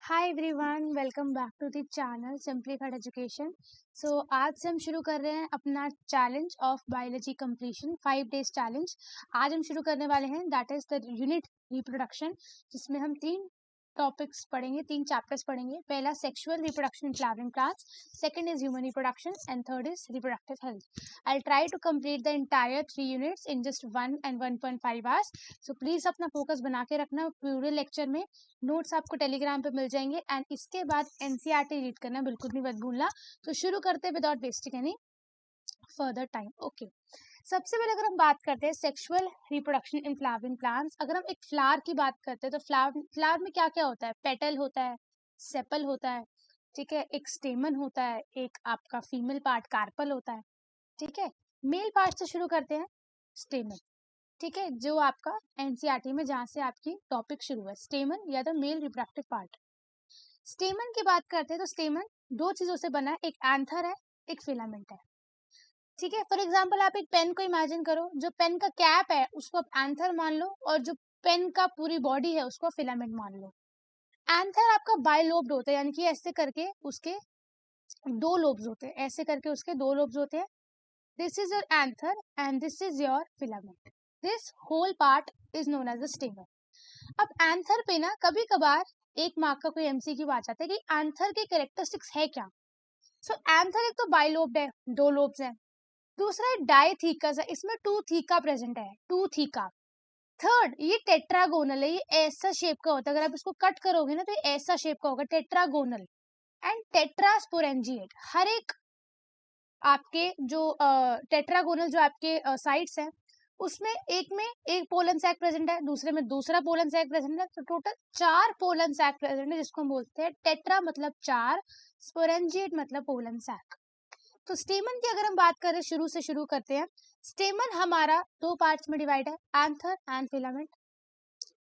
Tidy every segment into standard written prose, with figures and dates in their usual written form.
Hi everyone, welcome back to the channel simplified education. आज से हम शुरू कर रहे हैं अपना challenge of biology completion 5 days challenge. आज हम शुरू करने वाले हैं that is the unit reproduction, जिसमें हम 3 टॉपिक्स पढ़ेंगे, 3 चैप्टर्स पढ़ेंगे। पहला sexual reproduction in flowering plants, second is human reproduction and third is reproductive health. I try to complete the entire 3 units in just 1 and 1.5 hours. So please अपना focus बना के रखना। पूरे लेक्चर में notes आपको Telegram पे मिल जाएंगे and इसके बाद एनसीईआरटी रीड करना बिल्कुल भी मत भूलना। तो शुरू करते हैं without wasting any further time. Okay, सबसे पहले अगर हम बात करते हैं sexual reproduction in flowering plants, अगर हम एक फ्लावर की बात करते हैं तो फ्लावर में क्या क्या होता है? पेटल होता है, सेपल होता है, ठीक है, एक स्टेमन होता है, एक आपका फीमेल पार्ट कार्पल होता है, ठीक है। मेल पार्ट से शुरू करते हैं, स्टेमन, ठीक है, जो आपका एनसीईआरटी में जहां से आपकी टॉपिक शुरू है, स्टेमन या द मेल रिप्रोडक्टिव पार्ट। स्टेमन की बात करते हैं तो स्टेमन 2 चीजों से बना है, एक एंथर है, एक फिलामेंट है, ठीक है। फॉर एग्जाम्पल आप एक पेन को इमेजिन करो, जो पेन का कैप है उसको आप एंथर मान लो और जो पेन का पूरी बॉडी है उसको फिलामेंट मान लो। एंथर आपका बाइलोब्ड होता है, यानी कि ऐसे करके उसके 2 लोब्स होते हैं, ऐसे करके उसके 2 लोब्स होते हैं। This is your anther and this is your filament. This whole part is known as the stamen. अब एंथर पे ना कभी कभार एक मार्क का कोई एमसीक्यू आ जाता है कि एंथर के कैरेक्टरिस्टिक्स है क्या। सो एंथर एक तो बाइलोब्ड है, 2 लोब्स है। दूसरा है डाइथीकस है, इसमें 2 थीका प्रेजेंट है, 2 थीका। थर्ड, ये टेट्रागोनल है, ये ऐसा शेप का होता है, अगर आप इसको कट करोगे ना तो ये ऐसा शेप का होगा, टेट्रागोनल। एंड टेट्रास्पोरेंजिएट, हर एक आपके जो टेट्रागोनल जो आपके साइड्स हैं उसमें एक में एक पोलन सैक प्रेजेंट है, दूसरे में दूसरा पोलन सैक प्रेजेंट है, तो टोटल 4 पोलन सैक प्रेजेंट है, जिसको हम बोलते हैं टेट्रा मतलब 4, स्पोरेंजिएट मतलब पोलन सैक। तो स्टेमन की अगर हम बात करें, शुरू से शुरू करते हैं। स्टेमन हमारा 2 पार्ट्स में डिवाइड है, एंथर एंड फिलामेंट।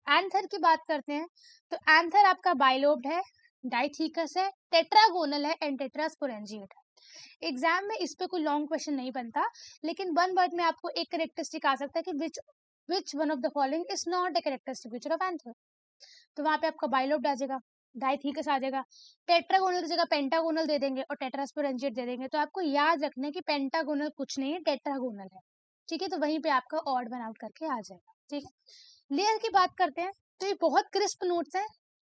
एंथर की बात करते हैं तो एंथर आपका बाइलोब्ड है, डाइथीकस है, टेट्रागोनल है एंड टेट्रास्पोरेंजिएट है। एग्जाम में इस पे कोई लॉन्ग क्वेश्चन नहीं बनता, लेकिन 1 वर्ड में आपको एक करेक्टरिस्टिक आ सकता है कि which one of the following is not a characteristic feature of anther. तो वहां पे आपका बाइलोब्ड आ जाएगा, डाइथीकस आ जाएगा, टेट्रागोनल की जगह पेंटागोनल दे देंगे और टेट्रास्पोरेंजिएट दे देंगे। तो आपको याद रखना है कि पेंटागोनल कुछ नहीं है, टेट्रागोनल है, ठीक है। तो वहीं पे आपका ऑड वन आउट करके आ जाएगा, ठीक है। लेयर की बात करते हैं तो ये बहुत क्रिस्प नोट्स है,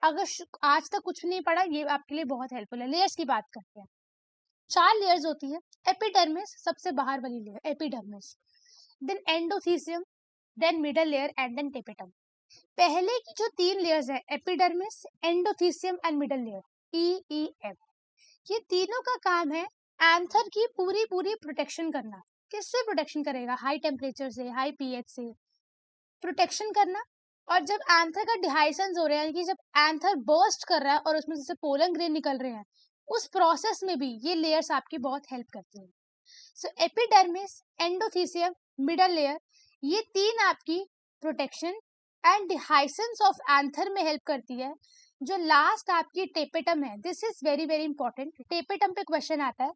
अगर आज तक कुछ नहीं पढ़ा ये आपके लिए बहुत हेल्पफुल है। लेयर्स की बात करते हैं, 4 लेयर्स होती है। एपिडर्मिस सबसे बाहर वाली layer, epidermis, then endothecium, then middle layer and then tapetum. पहले की जो 3 लेयर्स है, epidermis, endothecium and middle layer, EEM, ये तीनों का काम है एंथर की पूरी पूरी प्रोटेक्शन करना। किससे प्रोटेक्शन करेगा? हाई टेम्परेचर से, हाई पीएच से प्रोटेक्शन करना। और जब एंथर का डिहाइसेंस हो रहा है, यानी कि जब एंथर बर्स्ट कर रहा है और उसमें से पोलन ग्रेन निकल रहे हैं, उस प्रोसेस में भी ये लेयर्स आपकी बहुत हेल्प करती हैं। So epidermis, endothecium, middle layer, ये 3 आपकी प्रोटेक्शन एंड डिहाइसेंस ऑफ एंथर में हेल्प करती है। जो लास्ट आपकी टेपेटम है, this is very very important. Tapetum पे क्वेश्चन आता है।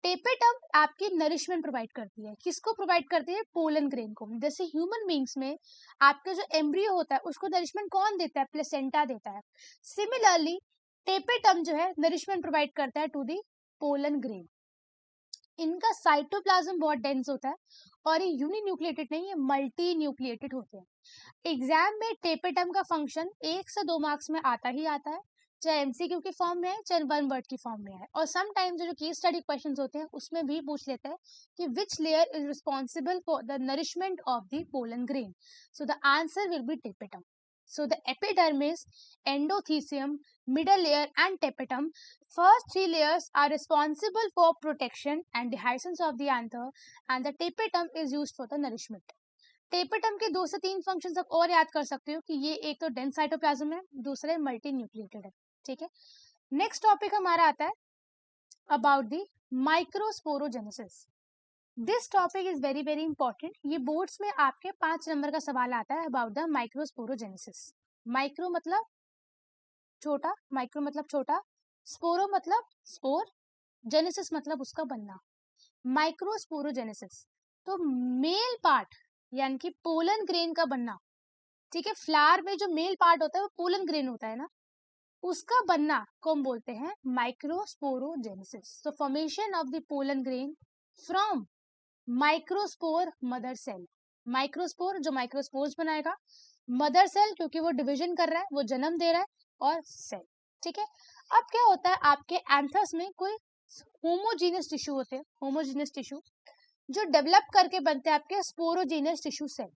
टेपेटम आपकी नरिशमेंट प्रोवाइड करती है, किसको प्रोवाइड करती है? पोलन ग्रेन को। जैसे ह्यूमन बींग्स में आपके जो एम्ब्रियो होता है उसको नरिशमेंट कौन देता है? प्लेसेंटा देता है। सिमिलरली टेपेटम जो है नरिशमेंट प्रोवाइड करता है टू दी पोलन ग्रेन। इनका साइटोप्लाज्म बहुत डेंस होता है और ये यूनिन्यूक्लिएटेड नहीं, ये मल्टी न्यूक्लिएटेड होते हैं। एग्जाम में टेपेटम का फंक्शन 1 से 2 मार्क्स में आता ही आता है, चाहे एमसीक्यू की फॉर्म में है चाहे 1 वर्ड की फॉर्म में है। और सम टाइम्स जो केस स्टडी क्वेश्चंस होते हैं उसमें भी पूछ लेते हैं कि which layer is responsible for the nourishment of the pollen grain. So the answer will be tapetum. So the epidermis, endothelium, middle layer and tapetum, first 3 layers are responsible for protection and dehiscence of the anther, and the tapetum is used for the nourishment. Tapetum के 2 से 3 functions आप और याद कर सकते हो कि ये एक तो डेंस साइटोप्लाज्म है, दूसरे मल्टी न्यूक्लिएटेड है, ठीक है। नेक्स्ट टॉपिक हमारा आता है about the microsporogenesis. This topic is very very important. ये बोर्ड्स में आपके 5 नंबर का सवाल आता है अबाउट द माइक्रोस्पोरोजेनेसिस। माइक्रो मतलब छोटा, माइक्रो मतलब छोटा, स्पोरो मतलब स्पोर, जेनेसिस मतलब उसका बनना। माइक्रोस्पोरोजेनेसिस तो मेल पार्ट यानी कि पोलन ग्रेन का बनना, ठीक है। फ्लावर में जो मेल पार्ट होता है वो पोलन ग्रेन होता है ना, उसका बनना को हम बोलते हैं माइक्रोस्पोरोजेनेसिस। तो formation of the pollen grain from microspore mother cell. Microspore जो माइक्रोस्पोर्स बनाएगा, मदर सेल क्योंकि वो डिवीजन कर रहा है, वो जन्म दे रहा है, और सेल। ठीक है, अब क्या होता है आपके एंथस में कोई होमोजीनियस टिश्यू होते हैं, होमोजीनियस टिश्यू जो डेवलप करके बनते हैं आपके स्पोरोजीनियस टिश्यू सेल।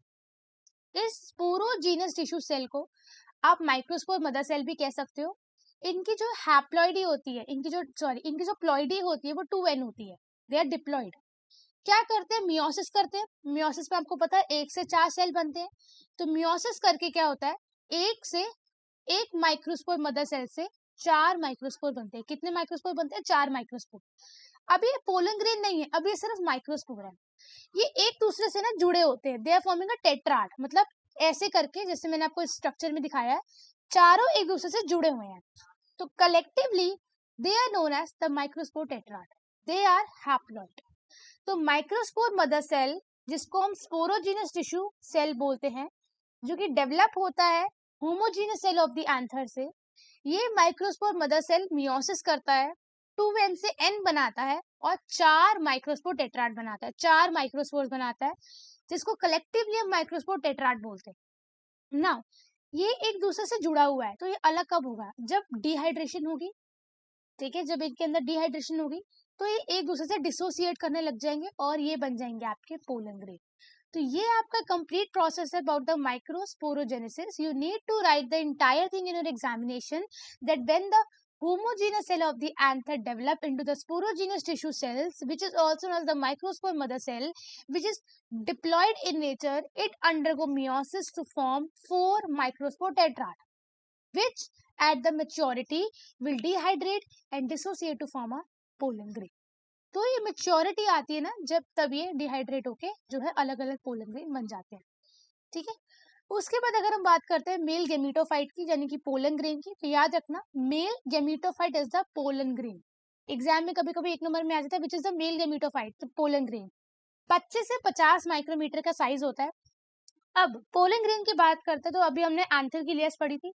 इस स्पोरोजीनियस टिश्यू सेल को आप माइक्रोस्पोर मदर सेल भी कह सकते हो। इनकी जो हैप्लॉइडी होती है, इनकी जो प्लॉइडी होती है वो 2n होती है, दे आर डिप्लॉइड। क्या करते हैं, मियोसिस करते हैं। मियोसिस में आपको पता है 1 से 4 सेल बनते हैं। तो मियोसिस करके क्या होता है, एक माइक्रोस्पोर मदर सेल से 4 माइक्रोस्पोर बनते हैं। कितने माइक्रोस्पोर बनते हैं, 4 माइक्रोस्पोर। अब ये पोलन ग्रेन नहीं है, अब ये सिर्फ माइक्रोस्पोर है। ये एक दूसरे से ना जुड़े होते हैं, they are forming a tetrad, मतलब ऐसे करके, जैसे मैंने आपको स्ट्रक्चर में दिखाया है, चारों एक दूसरे से जुड़े हुए हैं। तो collectively they are known as the microspore tetrad, they are haploid. तो माइक्रोस्पोर मदर सेल, जिसको हम स्पोरोजीनियस टिश्यू सेल बोलते हैं, जो कि डेवलप होता है homogeneous cell of the anther से, ये माइक्रोस्पोर मदर सेल मियोसिस करता है, 2n से n बनाता है और 4 माइक्रोस्पोर टेट्राड बनाता है, 4 माइक्रोस्पोर बनाता है, जिसको कलेक्टिवली हम माइक्रोस्पोर टेट्राड बोलते हैं ना। ये एक दूसरे से जुड़ा हुआ है, तो ये अलग कब होगा, जब डिहाइड्रेशन होगी। ठीक है, जब इनके अंदर डिहाइड्रेशन होगी तो ये एक दूसरे से डिसोसिएट करने लग जाएंगे और ये बन जाएंगे आपके पोलन ग्रेन। तो ये आपका कंप्लीट प्रोसेस है about the microsporogenesis. You need to write the entire thing in your examination, that when the homogeneous cell of the anther develop into the sporogenous tissue cells, which is also known as the microspore mother cell, which is diploid in nature, it undergo meiosis to form 4 microspore tetrad, which at the maturity will dehydrate and dissociate to form a pollen grain. तो ये maturity आती है ना जब, तब ये dehydrate होके जो है अलग अलग पोलन ग्रेन बन जाते हैं। ठीक है, उसके बाद अगर हम बात करते हैं मेल गेमीटोफाइट की, यानी कि पोलन ग्रेन की, तो याद रखना mail gametophyte is the pollen grain. Exam में कभी कभी 1 नंबर में आ जाता है which is the mail gametophyte, तो पोलन ग्रेन 25 से 50 माइक्रोमीटर का साइज होता है। अब पोलन ग्रेन की बात करते हैं तो अभी हमने एंथर की लेयर्स पढ़ी थी,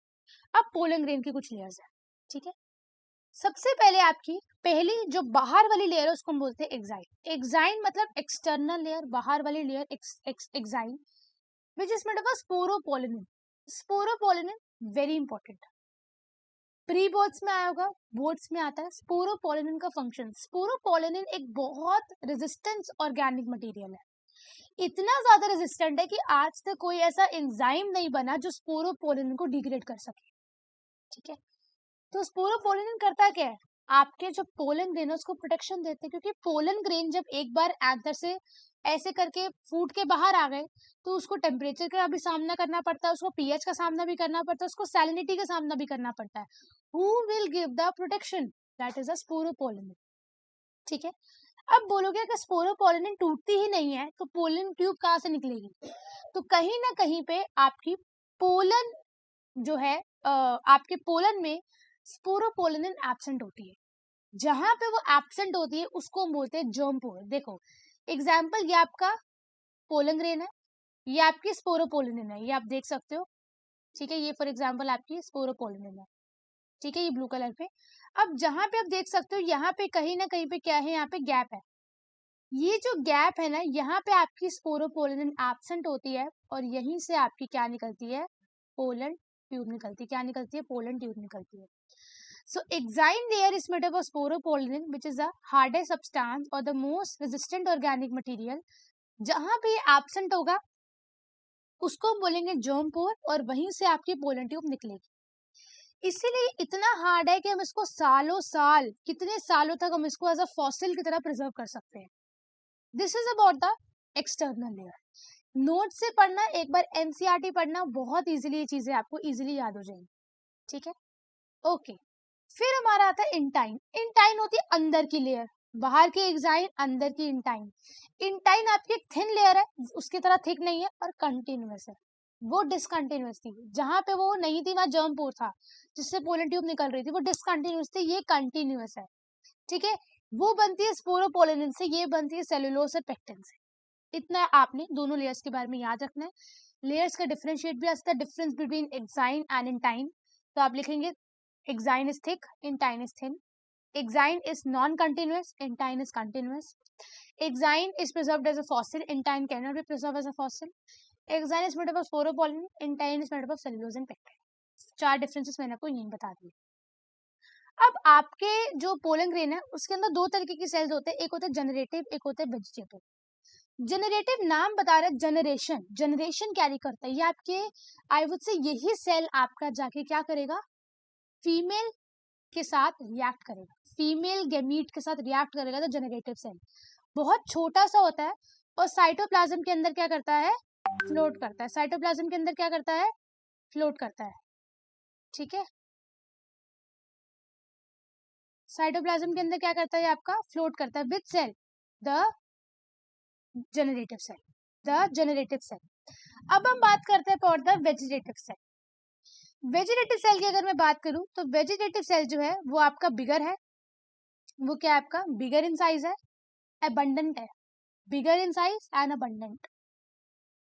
अब पोलन ग्रेन की कुछ लेयर्स है। ठीक है, सबसे पहले आपकी पहली जो बाहर वाली लेयर है उसको हम बोलते हैं एक्साइन। एक्साइन मतलब एक्सटर्नल लेयर, बाहर वाली layer exine, which is made of a sporopollenin. Sporopollenin very important. Pre boards में आया होगा, बोर्ड्स में आता है स्पोरोपोलिनिन का फंक्शन। स्पोरोपोलिनिन एक बहुत रेजिस्टेंस ऑर्गेनिक मटेरियल है, इतना ज्यादा रेजिस्टेंट है कि आज तक कोई ऐसा एंजाइम नहीं बना जो स्पोरोपोलिनिन को डिग्रेड कर सके। ठीक है, तो स्पोरोपोलिनिन करता क्या है, आपके जो पोलन ग्रेन है उसको प्रोटेक्शन देते हैं, क्योंकि पोलन ग्रेन जब एक बार एंथर से ऐसे करके फूट के बाहर आ गए तो उसको टेम्परेचर का भी सामना करना पड़ता है, उसको पीएच का सामना भी करना पड़ता है, उसको सैलिनिटी का सामना भी करना पड़ता है। Who will give the protection, that is a sporopollenin. ठीक है, अब बोलोगे अगर स्पोरोपोलिनिन टूटती ही नहीं है तो पोलन ट्यूब कहाँ से निकलेगी, तो कहीं ना कहीं पे आपकी पोलन जो है आपके पोलन में स्पोरोपोलिनिन एब्सेंट होती है। जहां पे वो एब्सेंट होती है उसको हम बोलते हैं जर्म पोर। देखो एग्जाम्पल, ये आपका पोलन ग्रेन है, ये आपकी स्पोरोपोलिनिन है, ये आप देख सकते हो। ठीक है, ये फॉर एग्जाम्पल आपकी स्पोरोपोलिनिन है। ठीक है, ये ब्लू कलर पे। अब जहां पे आप देख सकते हो यहाँ पे कहीं ना कहीं पे क्या है, यहाँ पे गैप है। ये जो गैप है ना, यहाँ पे आपकी स्पोरोपोलिनिन एब्सेंट होती है और यहीं से आपकी क्या निकलती है, पोलन ट्यूब निकलती है। क्या निकलती है, पोलन ट्यूब निकलती है। So exine layer is made of a sporopollenin, which is the hardest substance or the most resistant organic material. जहां पे ये एब्सेंट होगा उसको हम बोलेंगे जर्म पोर, और वहीं से आपकी पोलन ट्यूब निकलेगी। इसीलिए इतना हार्ड है कि हम इसको सालों साल, कितने सालों तक हम इसको एज अ फॉसिल की तरह प्रिजर्व कर सकते हैं। This is about the external layer. Note से पढ़ना, एक बार एनसीईआरटी पढ़ना, बहुत इजीली ये चीजें आपको इजीली याद हो जाएंगी। ठीक है, ओके। फिर हमारा आता है इंटाइन। इंटाइन होती है अंदर की लेयर, बाहर की एक्साइन, अंदर की इंटाइन। इंटाइन आपकी एक थिन लेयर है, उसकी तरह थिक नहीं है और कंटिन्यूअस है। वो डिसकंटिन्यूअस थी, जहां पे वो नहीं थी वहां जर्म पोर था जिससे पोलन ट्यूब निकल रही थी, वो डिसकंटिन्यूअस थी, ये कंटिन्यूअस है। ठीक है, वो बनती है स्पोरोपोलिनिन से, ये बनती है सेलुलोज और पेक्टिन से। इतना आपने दोनों लेयर्स के बारे में याद रखना है। लेयर्स का डिफरेंशिएट भी आता है, difference between exine and intine, तो आप लिखेंगे Exine is thick, intine is thin. Exine is non-continuous, intine is continuous. Exine is preserved as a fossil, intine cannot be preserved as a fossil. Exine is made up of sporopollen, intine is made up of cellulose and peptide. 4 differences मैंने आपको यही बता दिए। अब आपके जो pollen grain है उसके अंदर 2 तरीके की सेल्स होते हैं, एक होता है जनरेटिव, एक होता है वेजिटेटिव। जनरेटिव नाम बता रहा है जनरेशन, जनरेशन कैरी करता है ये आपके, आई वुड से यही सेल आपका जाके क्या करेगा, फीमेल के साथ रिएक्ट करेगा, फीमेल गैमीट के साथ रिएक्ट करेगा। तो जनरेटिव सेल बहुत छोटा सा होता है और साइटोप्लाज्म के अंदर क्या करता है, फ्लोट करता है। साइटोप्लाज्म के अंदर क्या करता है, फ्लोट करता है। ठीक है, साइटोप्लाज्म के अंदर क्या करता है आपका, फ्लोट करता है with cell, the generative cell, the generative cell. अब हम बात करते हैं for the vegetative cell. Vegetative cell की अगर मैं बात करूं तो वेजिटेटिव सेल जो है वो आपका बिगर है, वो क्या है आपका, बिगर इन साइज है, अबंडेंट है, बिगर इन साइज एंड अबंडेंट।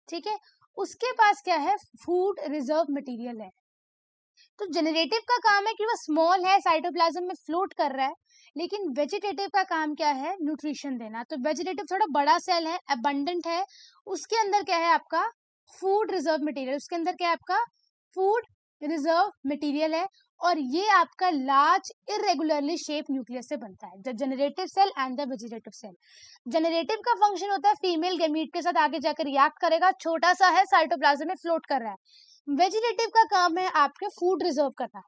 ठीक है, उसके पास क्या है, फूड रिजर्व मटेरियल है। तो जनरेटिव का काम है कि वो स्मॉल है, साइटोप्लाज्म में फ्लोट कर रहा है, लेकिन वेजिटेटिव का काम क्या है, न्यूट्रिशन देना। तो वेजिटेटिव थोड़ा बड़ा सेल है, अबंडेंट है, उसके अंदर क्या है आपका, फूड रिजर्व मटेरियल, उसके अंदर क्या है आपका, फूड रिजर्व मटेरियल है, और ये आपका लार्ज इरेगुलरली शेप न्यूक्लियस से बनता है, the generative cell and the vegetative cell. Generative का फंक्शन होता है फीमेल गैमीट के साथ आगे जाकर रिएक्ट करेगा, छोटा सा है, साइटोप्लाज्म में फ्लोट कर रहा है। वेजिटेटिव का काम है आपके फूड रिजर्व करना,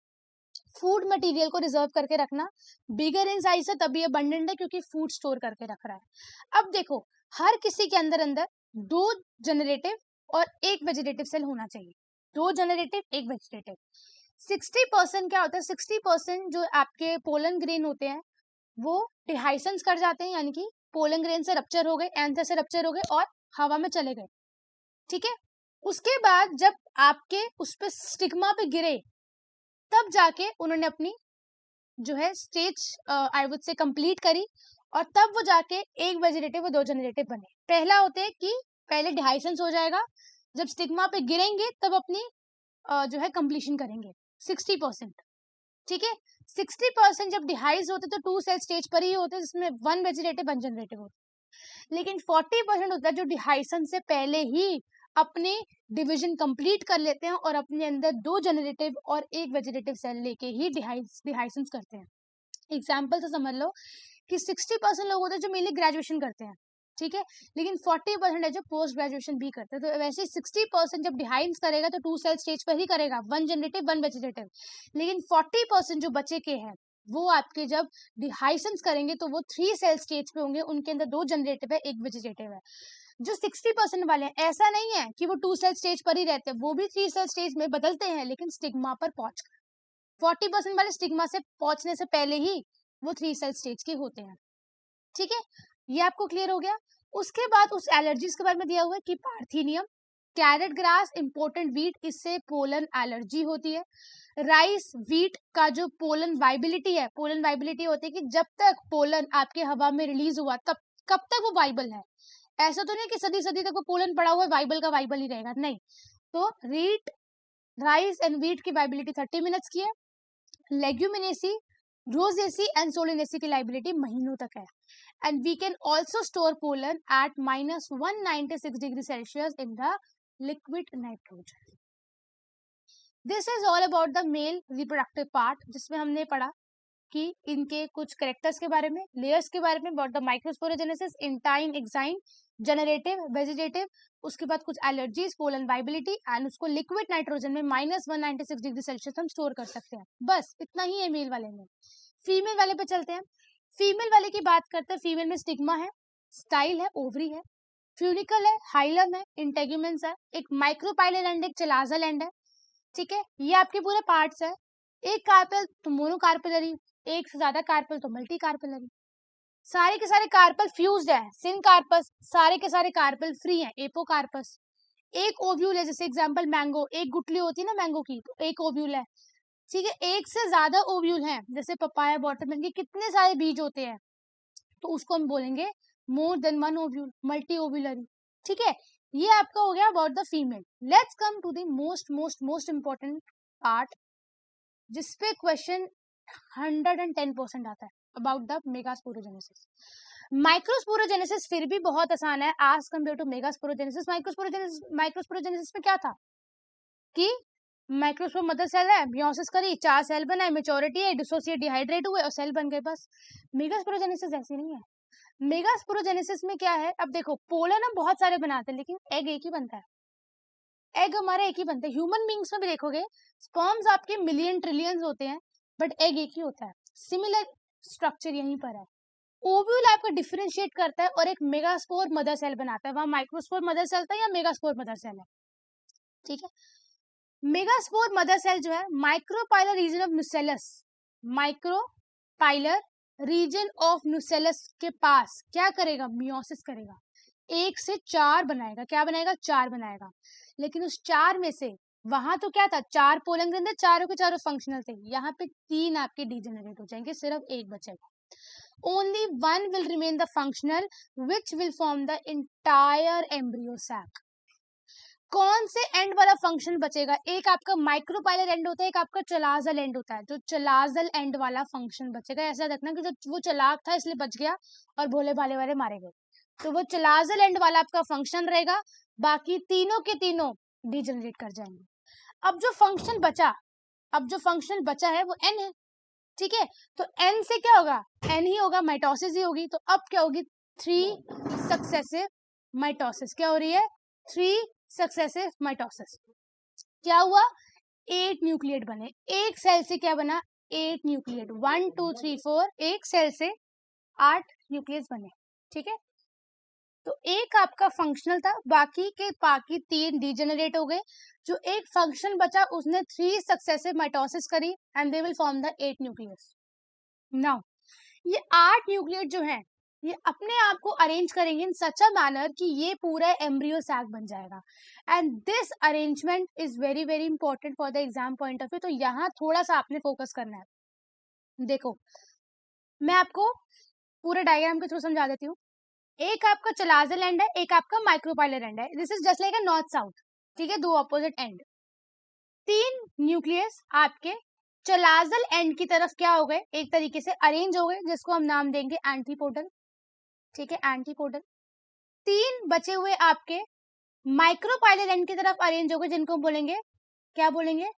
फूड मटेरियल को रिजर्व करके रखना, बिगर इन साइज है तभी अबंडेंट है क्योंकि फूड स्टोर करके रख रहा है। अब देखो हर किसी के अंदर अंदर 2 जनरेटिव और 1 वेजिटेटिव सेल होना चाहिए, 2 जनरेटिव 1 वेजिटेटिव। 60% क्या होता है, 60% जो आपके पोलन ग्रेन होते हैं वो डिहाइसेंस कर जाते हैं, यानी कि पोलन ग्रेन से रप्चर हो गए, एंथर से रप्चर हो गए और हवा में चले गए। ठीक है, उसके बाद जब आपके उस पे स्टिग्मा पे गिरे तब जाके उन्होंने अपनी जो है stage I would say complete करी, और तब वो जाके 1 वेजिटेटिव और 2 जनरेटिव बने। पहला होते हैं कि पहले डिहाइसेंस हो जाएगा, जब स्टिग्मा पे गिरेंगे तब अपनी जो है कंप्लीशन करेंगे 60%। ठीक है, 60% जब डिहाइज होते तो 2 सेल स्टेज पर ही होते जिसमें 1 वेजिटेटिव 1 जनरेटिव होते, लेकिन 40% होता है जो डिहाइसन से पहले ही अपने डिवीजन कंप्लीट कर लेते हैं और अपने अंदर 2 जनरेटिव और 1 वेजिटेटिव सेल लेके ही डिहाइसेंस करते हैं। एग्जाम्पल से समझ लो कि 60% लोग होते हैं जो मेनली ग्रेजुएशन करते हैं, ठीक है, लेकिन 40% है जो पोस्ट ग्रेजुएशन भी करते हैं। तो वैसे 60% जब डिहाइंस करेगा तो 2 सेल स्टेज पर ही करेगा, 1 जनरेटिव 1 वेजिटेटिव, लेकिन 40% जो बचे के हैं वो आपके जब डिहाइसेंस करेंगे तो वो 3 सेल स्टेज पे होंगे, उनके अंदर 2 जनरेटिव है 1 वेजिटेटिव है। जो 60% वाले हैं ऐसा नहीं है कि वो 2 सेल स्टेज पर ही रहते हैं, वो भी 3 सेल स्टेज में बदलते हैं, लेकिन स्टिग्मा पर पहुंच 40% वाले स्टिग्मा से पहुंचने से पहले ही वो 3 सेल स्टेज के होते हैं। ठीक है, ये आपको क्लियर हो गया। उसके बाद उस एलर्जीज के बारे में दिया हुआ है कि पार्थिनियम, कैरेट ग्रास, इंपोर्टेंट वीट, इससे पोलन एलर्जी होती है। राइस, वीट का जो पोलन वाइबिलिटी है, पोलन वाइबिलिटी होती है कि जब तक पोलन आपके हवा में रिलीज हुआ तब कब तक वो वाइबल है, ऐसा तो नहीं कि सदी सदी तक वो पोलन पड़ा हुआ है वाइबल का वाइबल ही रहेगा, नहीं। तो रीट, राइस एंड वीट की वाइबिलिटी 30 मिनट्स की है। लेग्यूमिनेसी, रोजेसी एंड सोलेनेसी की लाइबिलिटी महीनों तक है। And we can also store pollen at -196 degrees Celsius in the liquid nitrogen. This is all about the male reproductive part, जिसमें हमने पढ़ा कि इनके कुछ कैरेक्टर्स के बारे में, लेयर्स के बारे में, about the microsporogenesis, intine, exine, generative, vegetative, उसके बाद कुछ एलर्जीज, पोलन वाइबिलिटी, एंड उसको लिक्विड नाइट्रोजन में -196 डिग्री सेल्सियस हम स्टोर कर सकते हैं। बस इतना ही है मेल वाले में। फीमेल वाले पे चलते हैं। फीमेल वाले की बात करते हैं। फीमेल में स्टिग्मा है, स्टाइल है, ओवरी है, फ्यूनिकल है, हाइलम है, इंटेग्यूमेंस है, एक माइक्रोपाइलर एंड एक चलाजल एंड है। ठीक है, ये आपके पूरे पार्ट्स है। एक कार्पेल तो मोनोकार्पेलरी, एक से ज्यादा कार्पेल तो मल्टी कार्पेलरी। सारे के सारे कार्पल फ्यूज्ड है, सिन कार्पस, सारे के सारे कार्पल फ्री हैं, एपोकार्पस। एक ओव्यूल है, जैसे एग्जांपल मैंगो, एक गुठली होती है ना मैंगो की, तो एक ओव्यूल है। ठीक है, एक से ज्यादा ओव्यूल हैं, जैसे पपाया, वाटरमेलन के कितने सारे बीज होते हैं, तो उसको हम बोलेंगे more than 1 ovule, multi ovulary. ठीक है, ये आपका हो गया about the female. Let's come to the most most most important part, जिसपे क्वेश्चन 110% आता है अबाउट द मेगास्पोरोजेनेसिस। माइक्रोस्पोरोजेनेसिस फिर भी बहुत आसान है as compare to megasporogenesis. Microsporogenesis में क्या था कि माइक्रोस्पोर मदर सेल है, मियोसिस करी, 4 सेल बनाए, मेच्योरिटी है, डिसोसिएट डिहाइड्रेट हुए और सेल बन गए बस। मेगास्पोरोजेनेसिस ऐसी नहीं है। मेगास्पोरोजेनेसिस में क्या है, अब देखो पोलन हम बहुत सारे बनाते हैं लेकिन एग एक ही बनता है। एग हमारा एक ही बनता है। ह्यूमन बींग्स में भी देखोगे स्पर्म्स आपके मिलियन ट्रिलियंस होते हैं बट एग एक ही होता है। सिमिलर स्ट्रक्चर यहीं पर है। ओव्यूल आपका डिफरेंशिएट करता है और एक मेगास्पोर मदर सेल बनाता है। वहां माइक्रोस्पोर मदर सेल था या मेगास्पोर मदर सेल है, ठीक है। मेगास्पोर मदर सेल जो है micropylar reason of nucellus, micropylar reason of nucellus के पास क्या करेगा, मियोसिस करेगा, 1 से 4 बनाएगा। क्या बनाएगा, 4 बनाएगा। लेकिन उस 4 में से वहां तो क्या था, 4 पोलन ग्रंथ, चारों के चारों फंक्शनल थे। यहाँ पे 3 आपके डीजेनरेट हो जाएंगे, सिर्फ एक बचेगा। only one will remain the functional which will form the entire embryo sac। कौन से एंड वाला फंक्शन बचेगा, एक आपका माइक्रोपाइलर एंड होता है, एक आपका चलाजल एंड होता है। जो चलाजल एंड वाला फंक्शन बचेगा, ऐसा रखना कि जो वो चलाक था इसलिए बच गया और भोले भाले वाले मारे गए, तो वो चलाजल एंड वाला आपका फंक्शन रहेगा। बाकी तीनों के तीनों डिजेनरेट कर जाएंगे। अब जो फंक्शन बचा है वो एन है, ठीक है। तो एन से क्या होगा, एन ही होगा, माइटोसिस ही होगी। तो अब क्या होगी, 3 सक्सेसिव माइटोसिस। क्या हो रही है, 3 सक्सेसिव माइटोसिस। क्या हुआ, 8 न्यूक्लिएट बने। एक सेल से क्या बना, 8 न्यूक्लिएट, 1 2 3 4, एक सेल से 8 न्यूक्लियस बने, ठीक है। तो एक आपका फंक्शनल था, बाकी 3 डीजेनरेट हो गए। जो एक फंक्शन बचा उसने 3 सक्सेसिव माइटोसिस करी and they will form the 8 nucleus. Now ये 8 न्यूक्लियट जो है ये अपने आप को अरेंज करेंगे इन सच अ मैनर कि ये पूरा एम्ब्रियो सैक बन जाएगा। And this arrangement is very very important for the exam point of view. तो यहाँ थोड़ा सा आपने फोकस करना है। देखो मैं आपको पूरे डायग्राम के थ्रू समझा देती हूँ। एक आपका चलाजल एंड है, एक आपका माइक्रोपाइलर एंड है। This is just like a north south, ठीक है, 2 ऑपोजिट एंड। 3 न्यूक्लियस आपके चलाजल एंड की तरफ क्या हो गए, एक तरीके से अरेंज हो गए, जिसको हम नाम देंगे एंटीपोडल, ठीक है, एंटीपोडल। 3 बचे हुए आपके माइक्रोपाइलर एंड की तरफ अरेंज हो गए, जिनको बोलेंगे, क्या बोलेंगे,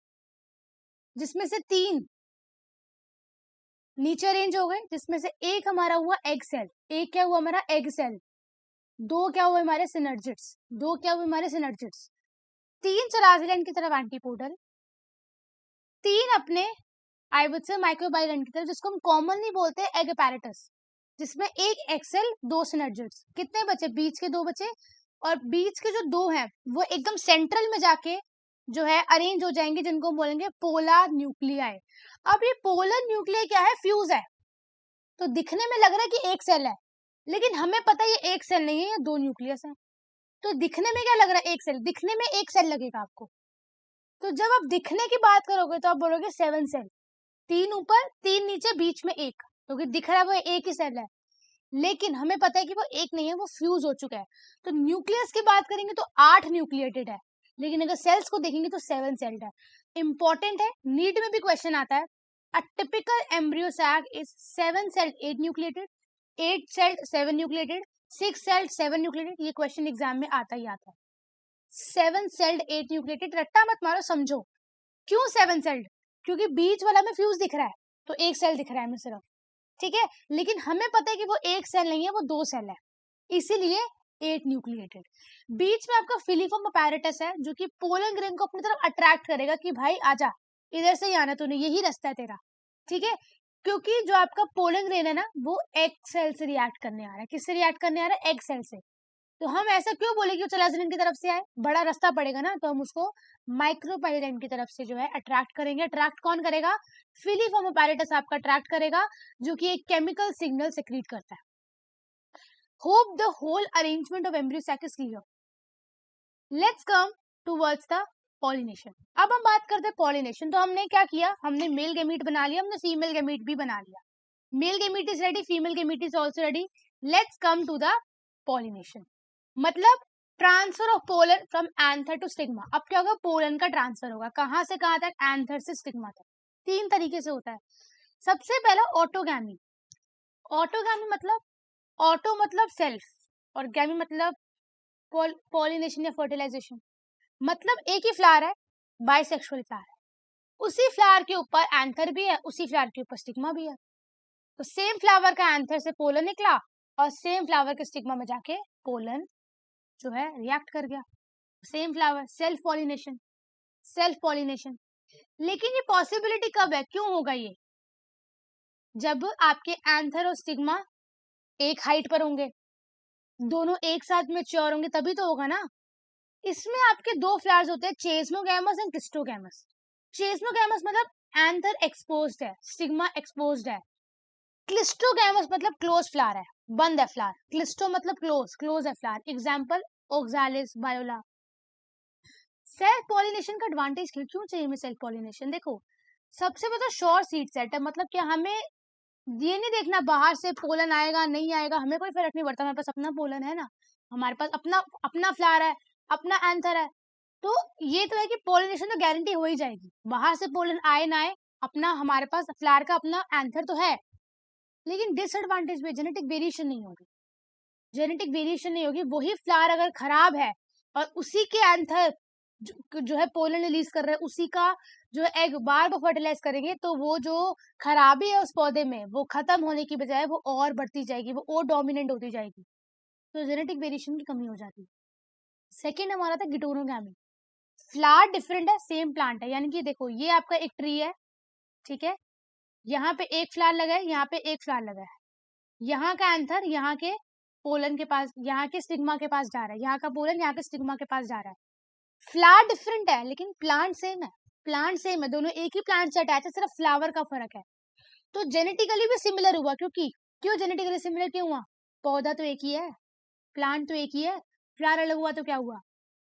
जिसमें से 3 नीचे अरेंज हो गए, जिसमें से एक हमारा हुआ एग सेल, एक क्या हुआ हमारा एग सेल, 2 क्या हुए हमारे सिनर्जिड्स, 2 क्या हुए हमारे सिनर्जिड्स। 3 चलाजल एंड की तरफ एंटीपोडल, 3 अपने I would say micropylar and की तरफ, जिसको हम कॉमनली बोलते हैं एग अपैरेटस, जिसमें एक एक्सेल, 2 सिनर्जिड्स। कितने बचे, बीच के 2 बचे, और बीच के जो 2 हैं वो एकदम सेंट्रल में जाके जो है अरेंज हो जाएंगे, जिनको बोलेंगे पोलर न्यूक्लियाई। अब ये पोलर न्यूक्लियाई क्या है, फ्यूज है। तो दिखने में लग रहा है कि एक सेल है, लेकिन हमें पता है ये एक सेल नहीं है, ये 2 न्यूक्लियस है। तो दिखने में क्या लग रहा है, एक सेल, दिखने में एक सेल लगेगा आपको। तो जब आप दिखने की बात करोगे तो आप बोलोगे 7 सेल, 3 ऊपर 3 नीचे, बीच में एक, क्योंकि दिख रहा है वो एक ही सेल है। लेकिन हमें पता है कि वो एक नहीं है, वो फ्यूज हो चुका है। तो न्यूक्लियस की बात करेंगे तो 8 न्यूक्लिएटेड है, लेकिन अगर सेल्स को देखेंगे तो 7 सेल्ड है। इंपॉर्टेंट है, नीट में भी क्वेश्चन आता है। A typical embryo sac is 7 celled 8 nucleated, 8 celled 7 nucleated, 6 celled 7 nucleated. ये क्वेश्चन एग्जाम में आता ही आता है। 7 सेल्ड 8 न्यूक्लिएटेड, रट्टा मत मारो, समझो क्यों 7 सेल्ड, क्योंकि बीच वाला में फ्यूज दिख रहा है तो एक सेल दिख रहा है हमें सिर्फ, ठीक है। लेकिन हमें पता है कि वो एक सेल नहीं है, वो 2 सेल है, इसीलिए 8 न्यूक्लिएटेड। बीच में आपका फिलीफॉर्म अपैरेटस है, जो कि पोलन ग्रेन को अपनी तरफ अट्रैक्ट करेगा कि भाई आजा, इधर से ही आना तूने, यही रास्ता है तेरा, ठीक है। क्योंकि जो आपका पोलन ग्रेन है ना, वो एग सेल से रिएक्ट करने आ रहा है। किससे रिएक्ट करने आ रहा है, एग सेल से। तो हम ऐसा क्यों बोले कि वो चलाजलन की तरफ से आए, बड़ा रास्ता पड़ेगा ना, तो हम उसको माइक्रोपाइलर की तरफ से जो है अट्रैक्ट करेंगे। अट्रैक्ट कौन करेगा, फिलीफॉर्म अपैरेटस आपका अट्रैक्ट करेगा, जो कि एक केमिकल सिग्नल सेक्रीट करता है। Hope the whole arrangement of embryo sac is clear. Let's come towards the pollination. अब हम बात करते हैं पॉलिनेशन। तो हमने क्या किया, हमने मेल गैमीट बना लिया, हमने फीमेल गैमीट भी बना लिया। Male gamete is ready, female gamete is also ready. Let's come to the pollination, मतलब transfer of pollen from anther to stigma. अब क्या होगा, पोलन का ट्रांसफर होगा, कहां से कहां तक, एंथर से स्टिग्मा तक। 3 तरीके से होता है। सबसे पहला ऑटोगैमी। ऑटोगैमी मतलब, ऑटो मतलब सेल्फ और गैमी मतलब पॉलिनेशन या फर्टिलाइजेशन। मतलब एक ही फ्लावर है, बाइसेक्सुअल फ्लावर है, उसी फ्लावर के ऊपर एंथर भी है, उसी फ्लावर के ऊपर स्टिग्मा भी है। तो सेम फ्लावर का एंथर से पोलन निकला और सेम फ्लावर के स्टिग्मा में जाके पोलन जो है रिएक्ट कर गया। Same flower, self pollination, self pollination. लेकिन ये पॉसिबिलिटी कब है, क्यों होगा ये? जब आपके एंथर और स्टिग्मा एक हाइट पर होंगे, दोनों एक साथ मैच्योर होंगे, तभी तो होगा ना। इसमें आपके 2 फ्लावर्स होते हैं, चेस्मोगैमस एंड क्लिस्टोगैमस। चेस्मोगैमस मतलब एंथर एक्सपोज्ड है, स्टिग्मा एक्सपोज्ड है। क्लिस्टोगैमस मतलब क्लोज फ्लावर है, बंद है फ्लावर। क्लिस्टो मतलब क्लोज, क्लोज है flower. Example oxalis, viola. Self pollination का एडवांटेज क्यों चाहिए हमें सेल्फ पॉलिनेशन? देखो, सबसे पहले श्योर सीड सेट है, मतलब कि हमें ये नहीं देखना बाहर से पोलन आएगा नहीं आएगा, हमें कोई फर्क नहीं पड़ता, हमारे पास अपना पोलन है ना, हमारे पास अपना अपना फ्लावर है, अपना एंथर है। तो ये तो है कि पॉलिनेशन तो गारंटी हो ही जाएगी, बाहर से पोलन आए ना आए, अपना हमारे पास फ्लावर का अपना एंथर तो है। लेकिन डिसएडवांटेज में जेनेटिक वेरिएशन नहीं होगी, जेनेटिक वेरिएशन नहीं होगी। वही फ्लावर अगर खराब है और उसी के एंथर जो है पोलन रिलीज कर रहे हैं, उसी का जो एग बार बार फर्टिलाइज करेंगे, तो वो जो खराबी है उस पौधे में वो खत्म होने की बजाय वो और बढ़ती जाएगी, वो और डोमिनेंट होती जाएगी। तो जेनेटिक वेरिएशन की कमी हो जाती है। सेकेंड हमारा था गिटोनोगैमी। फ्लावर डिफरेंट है, सेम प्लांट है। यानी कि देखो, ये आपका एक ट्री है, ठीक है, यहाँ पे एक फ्लावर लगा है, यहाँ पे एक फ्लावर लगा है। यहाँ का एंथर यहाँ के पोलन के पास, यहाँ के स्टिग्मा के पास जा रहा है, यहाँ का पोलन यहाँ के स्टिग्मा के पास जा रहा है। फ्लावर डिफरेंट है लेकिन प्लांट सेम है, प्लांट सेम है, दोनों एक ही प्लांट से अटैच है, सिर्फ फ्लावर का फर्क है। तो जेनेटिकली भी सिमिलर हुआ, क्योंकि क्यों जेनेटिकली सिमिलर क्यों हुआ? पौधा तो एक ही है, प्लांट तो एक ही है, फ्लावर अलग हुआ तो क्या हुआ?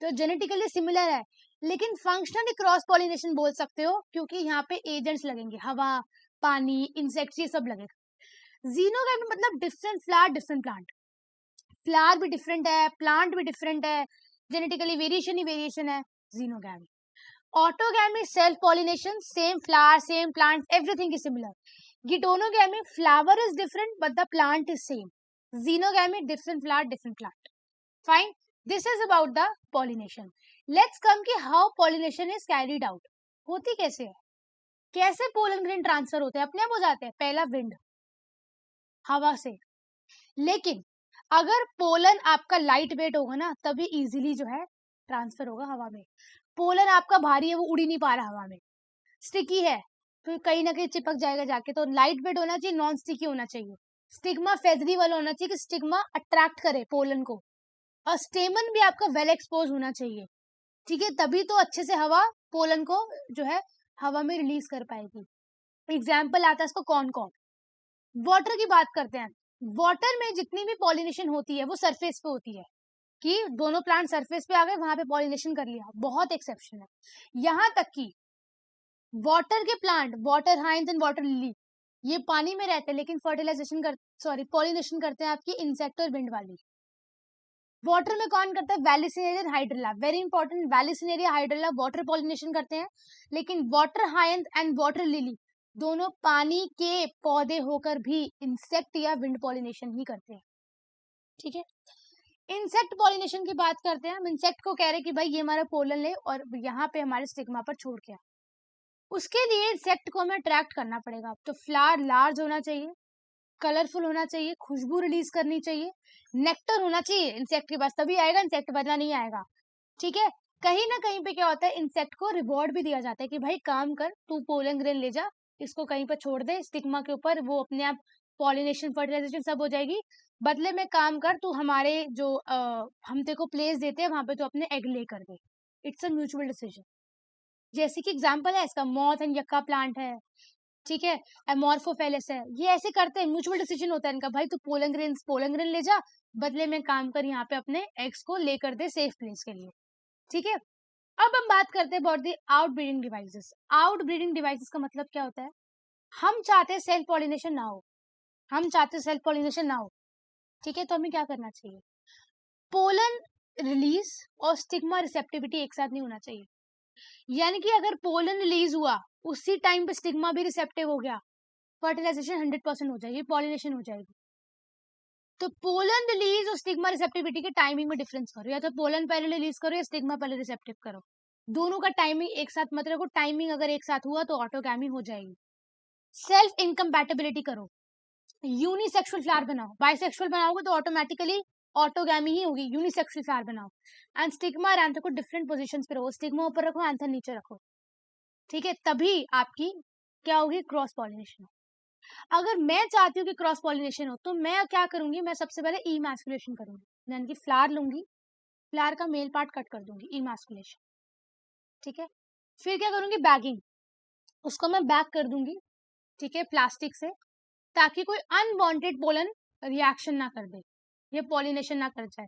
तो जेनेटिकली सिमिलर है, लेकिन फंक्शनली क्रॉस पॉलिनेशन बोल सकते हो, क्योंकि यहाँ पे एजेंट्स लगेंगे, हवा, पानी, इंसेक्ट्स, ये सब लगेगा। जीनोगैमी मतलब different flower different plant, flower भी डिफरेंट है, प्लांट भी डिफरेंट है, जेनेटिकली वेरिएशन ही वेरिएशन है, xenogamy. Autogamy self pollination, same flower same plant, everything is similar. Geitonogamy flower is different but the plant is same. Xenogamy different flower different plant. Fine, this is about the pollination. Let's come कि how pollination is carried out. होती कैसे है, कैसे pollen grain transfer होते हैं? अपने आप हो जाते हैं। पहला विंड, हवा से। लेकिन अगर पोलन आपका लाइट वेट होगा ना, तभी इजीली जो है ट्रांसफर होगा हवा में। पोलन आपका भारी है, वो उड़ ही नहीं पा रहा हवा में, स्टिकी है, तो कहीं ना कहीं चिपक जाएगा जाके। तो लाइट वेट होना चाहिए, नॉन स्टिकी होना चाहिए। स्टिग्मा फेदरी वाला होना चाहिए कि स्टिग्मा अट्रैक्ट करे पोलन को, और स्टेमन भी आपका वेल एक्सपोज होना चाहिए, ठीक है, तभी तो अच्छे से हवा पोलन को जो है हवा में रिलीज कर पाएगी। एग्जाम्पल आता है इसको कौन कौन। वाटर की बात करते हैं। वाटर में जितनी भी पॉलिनेशन होती है वो सरफेस पे होती है, कि दोनों प्लांट सरफेस पे आ गए, वहां पे पॉलिनेशन कर लिया, बहुत एक्सेप्शन है। यहाँ तक कि वाटर के प्लांट, वाटर हाइंस एंड वाटर लिली, ये पानी में रहते हैं लेकिन फर्टिलाइजेशन कर पॉलिनेशन करते हैं आपकी इंसेक्ट और विंड वाली। वाटर में कौन करता है? Vallisneria, hydrilla, very important. Vallisneria, hydrilla water pollination करते हैं, लेकिन वाटर हाइंस एंड वाटर लिली दोनों पानी के पौधे होकर भी इंसेक्ट या विंड पॉलिनेशन ही करते हैं, ठीक है। इंसेक्ट पॉलिनेशन की बात करते हैं। हम इंसेक्ट को कह रहे हैं कि भाई ये हमारा पोलन ले और यहाँ पे हमारे स्टिग्मा पर छोड़ के आ। उसके लिए इंसेक्ट को हमें अट्रैक्ट करना पड़ेगा। तो फ्लावर लार्ज होना चाहिए, कलरफुल होना चाहिए, खुशबू रिलीज करनी चाहिए, नेक्टर होना चाहिए इंसेक्ट के पास, तभी आएगा, इंसेक्ट वरना नहीं आएगा, ठीक है। कहीं ना कहीं पे क्या होता है, इंसेक्ट को रिवॉर्ड भी दिया जाता है कि भाई काम कर, तू पोलन ग्रेन ले जा, इसको कहीं पर छोड़ दे स्टिग्मा के ऊपर, वो अपने आप पॉलिनेशन फर्टिलाइजेशन सब हो जाएगी, बदले में काम कर, तू हमारे जो हम तेरे को प्लेस देते हैं वहां पे तो अपने एग ले कर दे। It's a mutual decision. जैसे कि एग्जांपल है इसका मॉथ एंड यक्का प्लांट है, ठीक है, एमोर्फोफेलिस है, ये ऐसे करते हैं, म्यूचुअल डिसीजन होता है इनका, भाई तू पोलन ग्रेन ले जा, बदले में काम कर, यहाँ पे अपने एग्स को लेकर दे सेफ प्लेस के लिए, ठीक है। अब हम बात करते हैं about the out breeding devices. Out breeding devices का मतलब क्या होता है? हम चाहते हैं सेल्फ पॉलिनेशन ना हो, हम चाहते हैं सेल्फ पॉलिनेशन ना हो, ठीक है, तो हमें क्या करना चाहिए? पोलन रिलीज और स्टिग्मा रिसेप्टिविटी एक साथ नहीं होना चाहिए। यानी कि अगर पोलन रिलीज हुआ उसी टाइम पे स्टिग्मा भी रिसेप्टिव हो गया, फर्टिलाइजेशन 100% हो जाएगी, पॉलिनेशन हो जाएगी। तो पोलन रिलीज और स्टिग्मा रिसेप्टिविटी के टाइमिंग में डिफरेंस करो, या तो पोलन पहले रिलीज करो या स्टिग्मा पहले रिसेप्टिव करो, दोनों का टाइमिंग एक साथ मत रखो। टाइमिंग अगर एक साथ हुआ तो ऑटोगैमी हो जाएगी। सेल्फ इनकम्पैटिबिलिटी करो, यूनिसेक्सुअल फ्लावर बनाओ, बाइसेक्सुअल बनाओगे तो ऑटोमेटिकली ऑटोगैमी ही होगी, यूनिसेक्सुअल फ्लावर बनाओ। एंड स्टिग्मा और एंथर को डिफरेंट पोजीशंस पे रखो, स्टिग्मा ऊपर रखो, एंथर नीचे रखो, ठीक है, तभी आपकी क्या होगी, क्रॉस पॉलिनेशन। अगर मैं चाहती हूँ कि क्रॉस पॉलिनेशन हो तो मैं क्या करूंगी, मैं सबसे पहले इमैस्कुलेशन करूंगी, यानी कि फ्लावर लूंगी, फ्लावर का मेल पार्ट कट कर दूंगी, इमैस्कुलेशन, ठीक है। फिर क्या करूंगी, बैगिंग, उसको मैं बैग कर दूंगी, ठीक है, प्लास्टिक से, ताकि कोई अनवांटेड पोलन रिएक्शन ना कर दे, ये पॉलिनेशन ना कर जाए।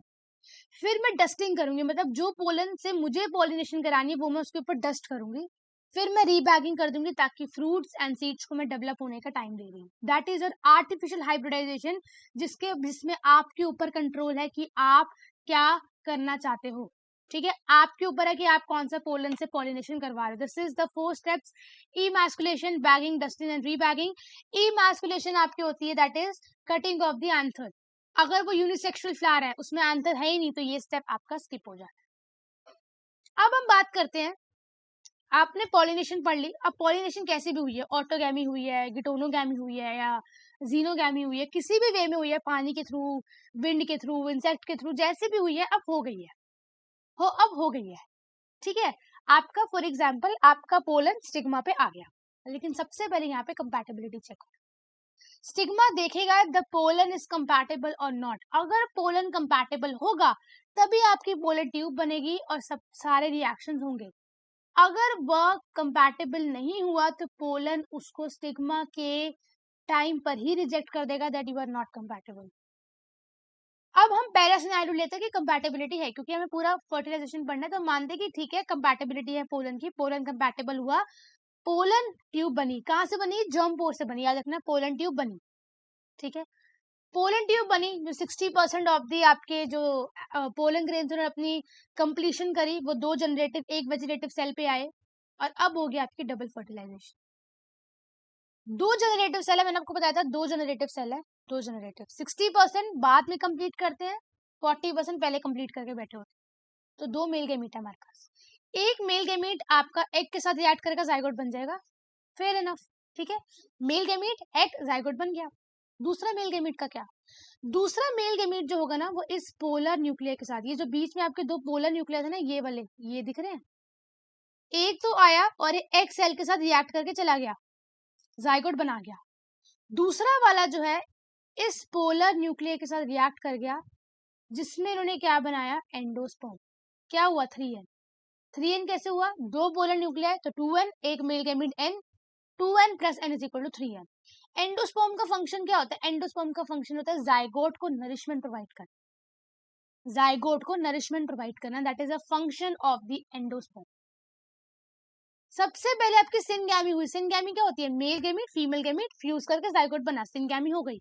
फिर मैं डस्टिंग करूंगी, मतलब जो पोलन से मुझे पॉलिनेशन करानी है वो मैं उसके ऊपर डस्ट करूंगी। फिर मैं रीबैगिंग कर दूंगी, ताकि फ्रूट्स एंड सीड्स को मैं डेवलप होने का टाइम दे रही हूँ। That is your artificial hybridisation, जिसमें आपके ऊपर कंट्रोल है कि आप क्या करना चाहते हो, ठीक है, आपके ऊपर है कि आप कौन सा पोलन से पॉलिनेशन करवा रहे हो। This is the 4 steps, emasculation, bagging, dusting and rebagging. Emasculation आपकी होती है that is cutting off the anther, अगर वो यूनिसेक्सुअल फ्लावर है, उसमें एंथर है ही नहीं, तो ये स्टेप आपका स्किप हो जाता है। अब हम बात करते हैं, आपने पॉलिनेशन पढ़ ली, अब पॉलिनेशन कैसे भी हुई है, ऑटोगैमी हुई है, गिटोनोगैमी हुई है, या जीनोगैमी हुई है, किसी भी वे में हुई है, पानी के थ्रू, विंड के थ्रू, इंसेक्ट के थ्रू, जैसे भी हुई है, अब हो गई है, अब हो गई है, ठीक है। आपका फॉर एग्जाम्पल आपका पोलन स्टिग्मा पे आ गया, लेकिन सबसे पहले यहाँ पे कंपैटिबिलिटी चेक हो। स्टिग्मा देखेगा द पोलन इज कंपैटिबल और नॉट, अगर पोलन कंपैटिबल होगा तभी आपकी पोलन ट्यूब बनेगी और सब सारे रिएक्शंस होंगे। अगर वह कंपैटिबल नहीं हुआ तो पोलन उसको स्टिग्मा के टाइम पर ही रिजेक्ट कर देगा, that you are not compatible. अब हम पहला सिनेरियो लेते हैं कि कंपैटिबिलिटी है, क्योंकि हमें पूरा फर्टिलाइजेशन पढ़ना है, तो मानते हैं कि ठीक है कंपैटिबिलिटी है पोलन की, पोलन कंपैटिबल हुआ, पोलन ट्यूब बनी, कहाँ से बनी, जर्म पोर से बनी, याद रखना पोलन ट्यूब बनी, ठीक है। पोलन ट्यूब बनी, जो 60% ऑफ दी आपके जो पोलन ग्रेन्स उन्होंने अपनी कंप्लीशन करी, वो 2 जनरेटिव 1 वेजिटेटिव सेल पे आए, और अब हो गया आपकी डबल फर्टिलाइजेशन। 2 जनरेटिव सेल है, मैंने आपको बताया था 2 जनरेटिव सेल है, 2 जनरेटिव, 60% बाद में कंप्लीट करते हैं, 40% पहले कंप्लीट करके बैठे होते हैं, तो 2 मेल गैमीट है हमारे पास। एक मेल गैमीट आपका एग के साथ रिएक्ट करेगा, जाइगोट बन जाएगा, फेयर इनफ, ठीक है, मेल गैमीट एग जाइगोट बन गया। दूसरा मेल गैमीट का क्या, दूसरा मेल गैमीट जो होगा ना, वो इस पोलर न्यूक्लियर के साथ, ये जो बीच में आपके 2 पोलर न्यूक्लियर है ना, ये वाले, ये दिख रहे हैं, एक तो आया और एक सेल के साथ रिएक्ट करके चला गया, जाइगोट बना गया। दूसरा वाला जो है इस पोलर न्यूक्लियर के साथ रिएक्ट कर गया, जिसमें इन्होंने क्या बनाया, एंडोस्पर्म, क्या हुआ, 3n। 3n कैसे हुआ, 2 पोलर न्यूक्लियर तो 2n, एक male gamete n, 2n plus n is equal to 3n। Endosperm का फंक्शन क्या होता है, एंडोस्पर्म का फंक्शन होता है जाइगोट को नरिशमेंट प्रोवाइड करना, जाइगोट को नरिशमेंट प्रोवाइड करना, that is a function of the endosperm. सबसे पहले आपकी सिनगैमी हुई, सिनगैमी क्या होती है, male gamete female gamete fuse करके जाइगोट बना, सिनगैमी हो गई।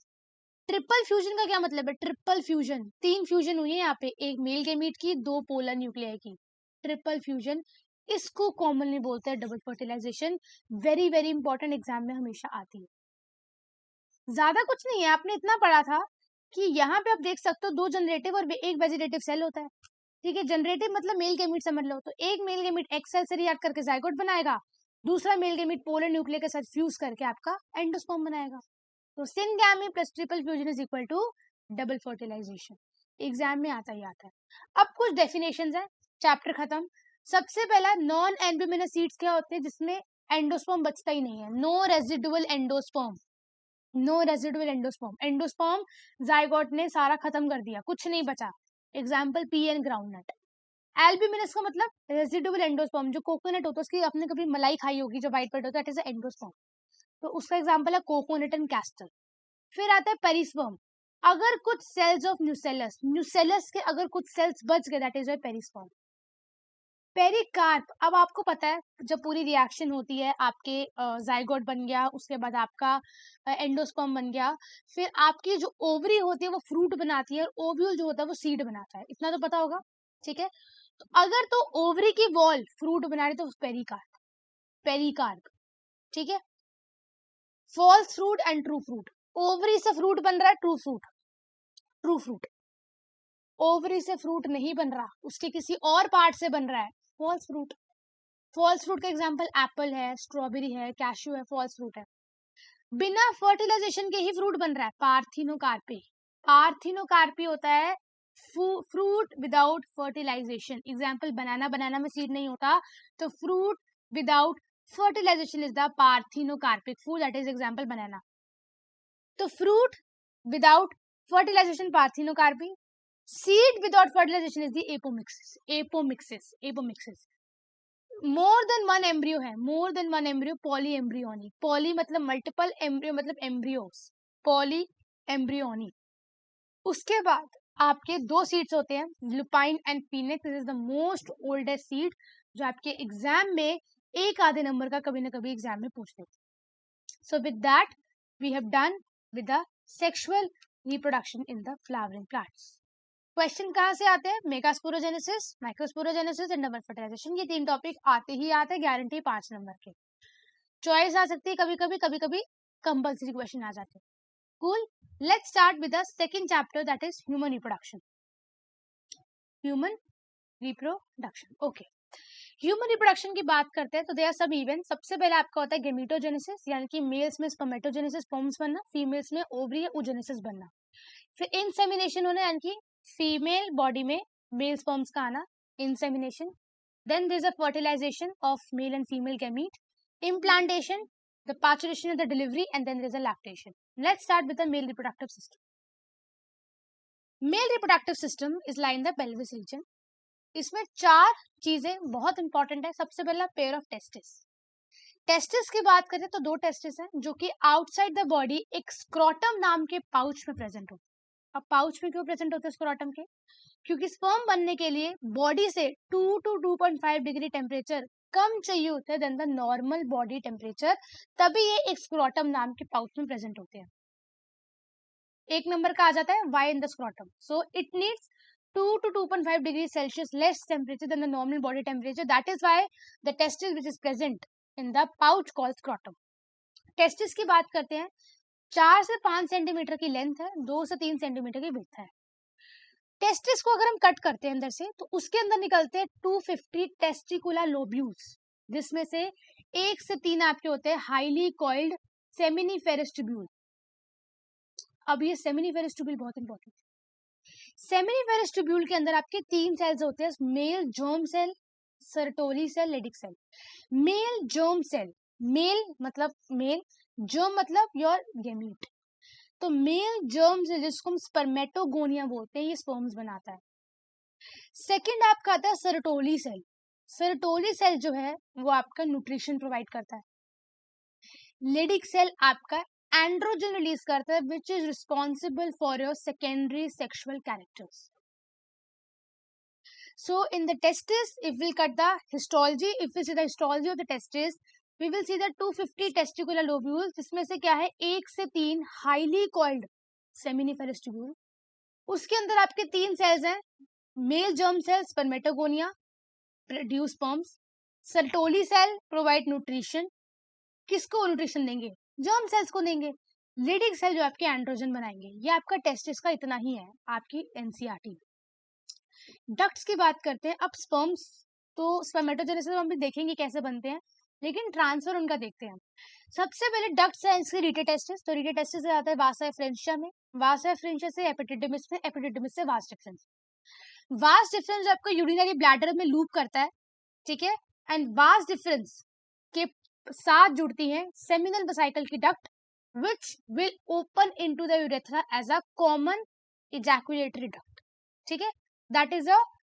ट्रिपल फ्यूजन का क्या मतलब है, ट्रिपल फ्यूजन, 3 फ्यूजन हुई है यहाँ पे, एक मेल गैमीट की, 2 पोलर न्यूक्लियर की, ट्रिपल फ्यूजन, इसको कॉमनली बोलते हैं double fertilisation. Very very important, exam में हमेशा आती है। ज्यादा कुछ नहीं है, आपने इतना पढ़ा था कि यहाँ पे आप देख सकते हो 2 जनरेटिव और एक वेजिटेटिव सेल होता है, ठीक है, जनरेटिव मतलब मेल गैमीट समझ लो, तो एक मेल गैमीट एक्स सेल से रिएक्ट करके जाइगोट बनाएगा, दूसरा मेल गैमीट पोलर न्यूक्लियर के साथ फ्यूज करके आपका एंडोस्पर्म बनाएगा। तो syngamy plus triple fusion is equal to double fertilisation, exam में आता ही आता है। अब कुछ डेफिनेशंस है, चैप्टर खत्म। सबसे पहला, नॉन एम्ब्यूमिनस सीड्स क्या होते हैं, जिसमें एंडोस्पर्म बचता ही नहीं है, no residual endosperm, no residual endosperm, endosperm zygote ने सारा खत्म कर दिया, कुछ नहीं बचा, example P N groundnut. Albuminous का मतलब रेजिडुअल एंडोस्पर्म, जो कोकोनट होता है उसकी आपने कभी मलाई खाई होगी, जो व्हाइट व्हाइट होता है, दैट इज एंडोस्पर्म, तो उसका एग्जांपल है कोकोनट एंड कैस्टर। फिर आता है पेरिस्पर्म, अगर कुछ सेल्स ऑफ न्यूसेलस, न्यूसेलस के अगर कुछ सेल्स बच गए, दैट इज पेरिस्पर्म। पेरिकार्प, अब आपको पता है जब पूरी रिएक्शन होती है, आपके जाइगोट बन गया, उसके बाद आपका एंडोस्पर्म बन गया, फिर आपकी जो ओवरी होती है वो फ्रूट बनाती है, और ओव्यूल जो होता है वो सीड बनाता है, इतना तो पता होगा, ठीक है। तो अगर तो ओवरी की वॉल फ्रूट बना रही तो पेरिकार्प, पेरिकार्प, ठीक है। False fruit and true fruit, ovary से फ्रूट बन रहा है, true fruit, true fruit. Ovary से फ्रूट नहीं बन रहा, उसके किसी और पार्ट से बन रहा है, फॉल्स फ्रूट। फॉल्स फ्रूट का एग्जांपल एप्पल है, स्ट्रॉबेरी है, कैश्यू है, फॉल्स फ्रूट है। बिना फर्टिलाइजेशन के ही फ्रूट बन रहा है, पार्थिनोकार्पी। पार्थिनोकार्पी होता है fruit without fertilization. Example banana, banana में सीड नहीं होता, तो fruit without fertilization is the parthenocarpic fruit, that is example banana. तो fruit without fertilization parthenocarpy, seed without fertilization is the apomixis, apomixis, apomixis. More than one embryo है, more than one embryo polyembryony, poly मतलब multiple, embryo मतलब embryos, polyembryony. उसके बाद आपके दो seeds होते हैं, lupine and phoenix, this is the most oldest seed, जो आपके एग्जाम में एक आधे नंबर का कभी ना कभी एग्जाम में पूछते हैं। So with that we have done with the sexual reproduction in the flowering plants. Question कहाँ से आते हैं? Megasporogenesis, microsporogenesis and double fertilisation, ये तीन टॉपिक आते ही आते हैं, गारंटी 5 नंबर के। चॉइस आ सकती है कभी कभी, कभी कभी कंपल्सरी क्वेश्चन आ जाते हैं। Cool, let's start with the second chapter, that is human reproduction. Human reproduction, okay. Human reproduction की बात करते हैं तो देयर आर सम इवेंट। सबसे पहले आपका होता है गेमेटोजेनेसिस, यानी कि मेल्स में स्पर्मेटोजेनेसिस, स्पर्म्स बनना, फीमेल्स में ओवरी ओजेनेसिस बनना। फिर इंसेमिनेशन होना, यानी कि फीमेल बॉडी में मेल स्पर्म्स का आना, insemination. Then there is a fertilisation of male and female gamete, implantation, the parturition and the delivery, and then there is a lactation. Let's start with the male reproductive system. Male reproductive system is lying in the pelvis region. इसमें 4 चीजें बहुत important है। सबसे पहला pair of testis. Testis की बात करें तो 2 टेस्टिस हैं जो कि आउटसाइड द बॉडी एक स्क्रोटम नाम के पाउच में प्रेजेंट होते हैं। अब पाउच में क्यों प्रेजेंट होते हैं स्क्रोटम के? क्योंकि स्पर्म बनने के लिए बॉडी से 2 to 2.5 डिग्री टेम्परेचर कम चाहिए होते हैं then the normal body temperature, तभी ये एक स्क्रोटम नाम के पाउच में प्रेजेंट होते हैं। एक नंबर का आ जाता है why in the scrotum, so it needs 2 to 2.5 degree Celsius less temperature than the normal body temperature, that is why the testis which is present in the pouch called scrotum. Testis की बात करते हैं, 4 से 5 centimetre की length है, 2 से 3 centimetre की width है। टेस्टिस को अगर हम कट करते हैं अंदर से तो उसके अंदर निकलते हैं 250 टेस्टिकुलर लोब्यूल्स, जिसमें से 1 से 3 आपके होते हैं हाईली कॉइल्ड सेमिनिफेरस ट्यूब्यूल। अब ये सेमिनिफेरस ट्यूब्यूल बहुत इंपॉर्टेंट है। सेमिनिफेरस ट्यूब्यूल के अंदर आपके 3 सेल्स होते हैं, male germ cell, Sertoli cell, Leydig cell. Male germ cell, male मतलब मेल, जर्म मतलब योर गैमीट, तो मेल जर्म से जिसको हम स्पर्मेटोगोनिया बोलते हैं, ये स्पर्म्स बनाता है। सेकंड आपका आता है सर्टोली सेल। सर्टोली सेल जो है वो आपका न्यूट्रिशन प्रोवाइड करता है। लेडिक सेल आपका एंड्रोजन रिलीज करता है which is responsible for your secondary sexual characters. So in the testis, if will cut the histology, if we see the histology of the testis, we will see the 250 testicular lobules, जिसमें से क्या है 1 से 3 highly coiled seminiferous tubule. उसके अंदर आपके 3 cells हैं, male germ cell spermatogonia produce sperms, Sertoli cell provide nutrition, किसको न्यूट्रिशन देंगे? जर्म सेल्स को देंगे। लेडिक सेल जो आपके एंड्रोजन बनाएंगे। ये आपका टेस्टिस का इतना ही है आपकी एनसीईआरटी। डक्ट्स की बात करते हैं। अब स्पर्म्स तो स्पर्मेटोजेनेसिस हम भी देखेंगे कैसे बनते हैं, लेकिन ट्रांसफर उनका देखते हैं। सबसे पहले डक्ट्स है इसके रीटेटेस्टिस, तो रीटेटेस्टिस से आता है वासा एफ्रेंशिया में, वासा एफ्रेंशिया से एपिडिडिमिस में, एपिडिडिमिस से वास डिफरेंस। वास डिफरेंस आपको यूरिनरी ब्लैडर में लूप करता है, ठीक है, एंड वास डिफरेंस के साथ जुड़ती है सेमिनल वेसिकल की duct which will open into the urethra as a common ejaculatory duct, ठीक है, दैट इज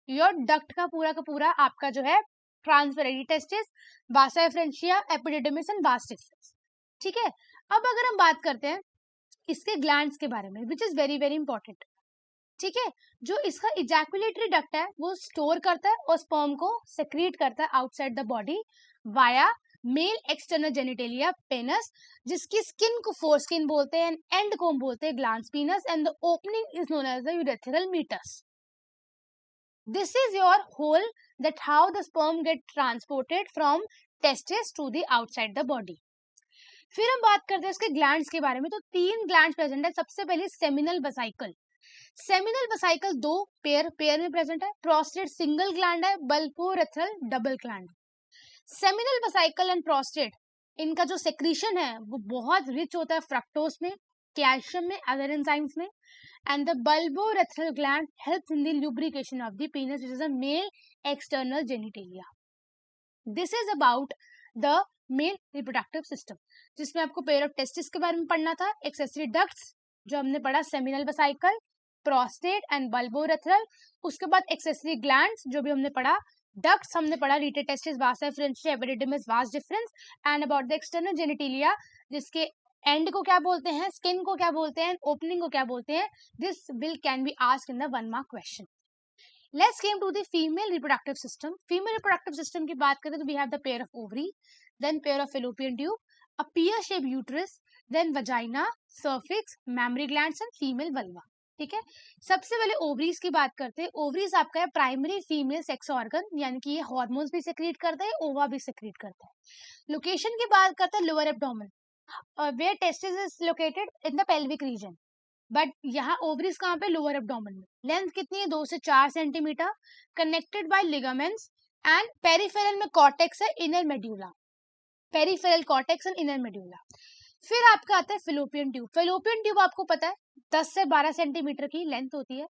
योर डक्ट का पूरा आपका जो है ट्रांसफर है, testis, Vasa efferentia, epididymis and vas deferens, ठीक है। अब अगर हम बात करते हैं इसके ग्लैंड्स के बारे में, विच इज वेरी वेरी इंपॉर्टेंट, ठीक है। जो इसका इजैकुलेटरी डक्ट है वो स्टोर करता है और स्पर्म को सेक्रीट करता है outside the body via male external genitalia penis, जिसकी स्किन को फोरस्किन बोलते हैं, एंड को हम बोलते हैं glands penis, and the opening is known as the urethral meatus. This is your hole that how the sperm get transported from testis to the outside the body. फिर हम बात करते हैं इसके ग्लैंड्स के बारे में। तो 3 ग्लैंड्स प्रेजेंट है। सबसे पहले seminal vesicle. Seminal vesicle 2 pair में प्रेजेंट है। प्रोस्टेट सिंगल ग्लैंड है, bulbourethral double gland. Seminal vesicle and prostate, इनका जो सेक्रीशन है वो बहुत रिच होता है फ्रक्टोज में, कैल्शियम में, अदर एंजाइम्स में। And the bulbourethral gland helps in the lubrication of the penis which is a male external genitalia. This is about the male reproductive system, जिसमें आपको पेयर ऑफ टेस्टिस के बारे में पढ़ना था, एक्सेसरी डक्ट्स जो हमने पढ़ा, सेमिनल वेसिकल, प्रोस्टेट एंड बल्बोरेथ्रल। उसके बाद एक्सेसरी ग्लैंड्स जो भी हमने पढ़ा, डक्ट्स हमने पढ़ा, rete testis, vas efferens, epididymis, vas deferens, and about the external genitalia, जिसके एंड को क्या बोलते हैं, स्किन को क्या बोलते हैं, ओपनिंग को क्या बोलते हैं। This will can be asked in the 1 mark question. Let's came to the female reproductive system. Female reproductive system की बात करें तो we have the pair of ovary, then pair of fallopian tube, a pear-shaped uterus, then vagina, cervix, mammary glands and female vulva. ठीक है, सबसे पहले ovaries की बात करते हैं। ओवरीज आपका है प्राइमरी फीमेल सेक्स ऑर्गन, यानी कि ये हार्मोन्स भी सेक्रेट करता है, ओवा भी सेक्रेट करता है। लोकेशन की बात करते हैं lower abdomen, where testis is located in the pelvic region, but यहाँ ओवरीज कहाँ पे, लोअर एब्डोमेन में। लेंथ कितनी है, 2 से 4 centimetre, connected by ligaments, and peripheral में कॉर्टेक्स है, inner medulla, peripheral cortex and inner medulla. फिर आपका आता है फिलोपियन ट्यूब। फिलोपियन ट्यूब आपको पता है 10 से 12 सेंटीमीटर की लेंथ होती है।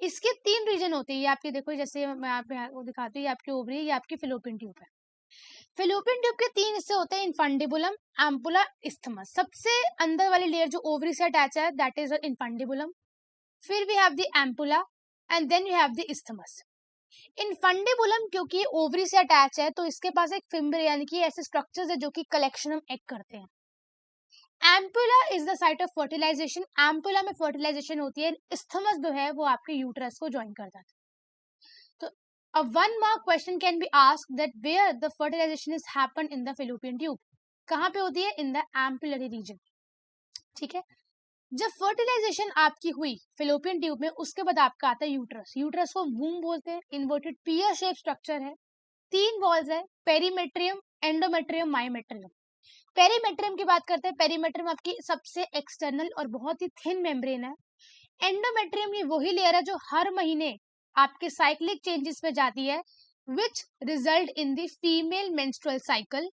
इसके 3 रीजन होते हैं, ये आपके देखो, जैसे मैं आपको दिखाती हूँ, ये आपकी ओवरी है, ये आपकी फिलोपियन ट्यूब है। फिलोपियन ट्यूब के 3 हिस्से होते हैं, इनफंडिबुलम, एम्पुला, इस्थमस। सबसे अंदर वाली लेयर जो ओवरी से अटैच है दैट इज इनफंडिबुलम, फिर we have the ampulla and then you have the isthmus. Infundibulum क्योंकि ओवरी से अटैच है तो इसके पास एक फिम्बर यानी कि ऐसे स्ट्रक्चर्स है जो कि कलेक्शन ऑफ एग करते हैं। Ampulla is the site of fertilization, ampulla में फर्टिलाइजेशन होती है। इस्थमस जो है वो आपके यूट्रस को ज्वाइन करता है। तो a 1 mark question can be asked that where the fertilization is happened in the fallopian tube, कहाँ पे होती है, in the ampullary region। ठीक है, जब फर्टिलाइजेशन आपकी हुई फिलोपियन ट्यूब में, उसके बाद आपका आता है यूट्रस। यूट्रस को वूम बोलते हैं, इन्वर्टेड पियर शेप स्ट्रक्चर है, 3 वॉल्स है, पेरीमेट्रियम, एंडोमेट्रियम, मायोमेट्रियम। पेरीमेट्रियम की बात करते हैं, पेरीमेट्रियम आपकी सबसे एक्सटर्नल और बहुत ही थिन मेम्ब्रेन है। एंडोमेट्रियम ये वही लेयर है जो हर महीने आपके साइक्लिक चेंजेस में जाती है, which result in the female menstrual cycle.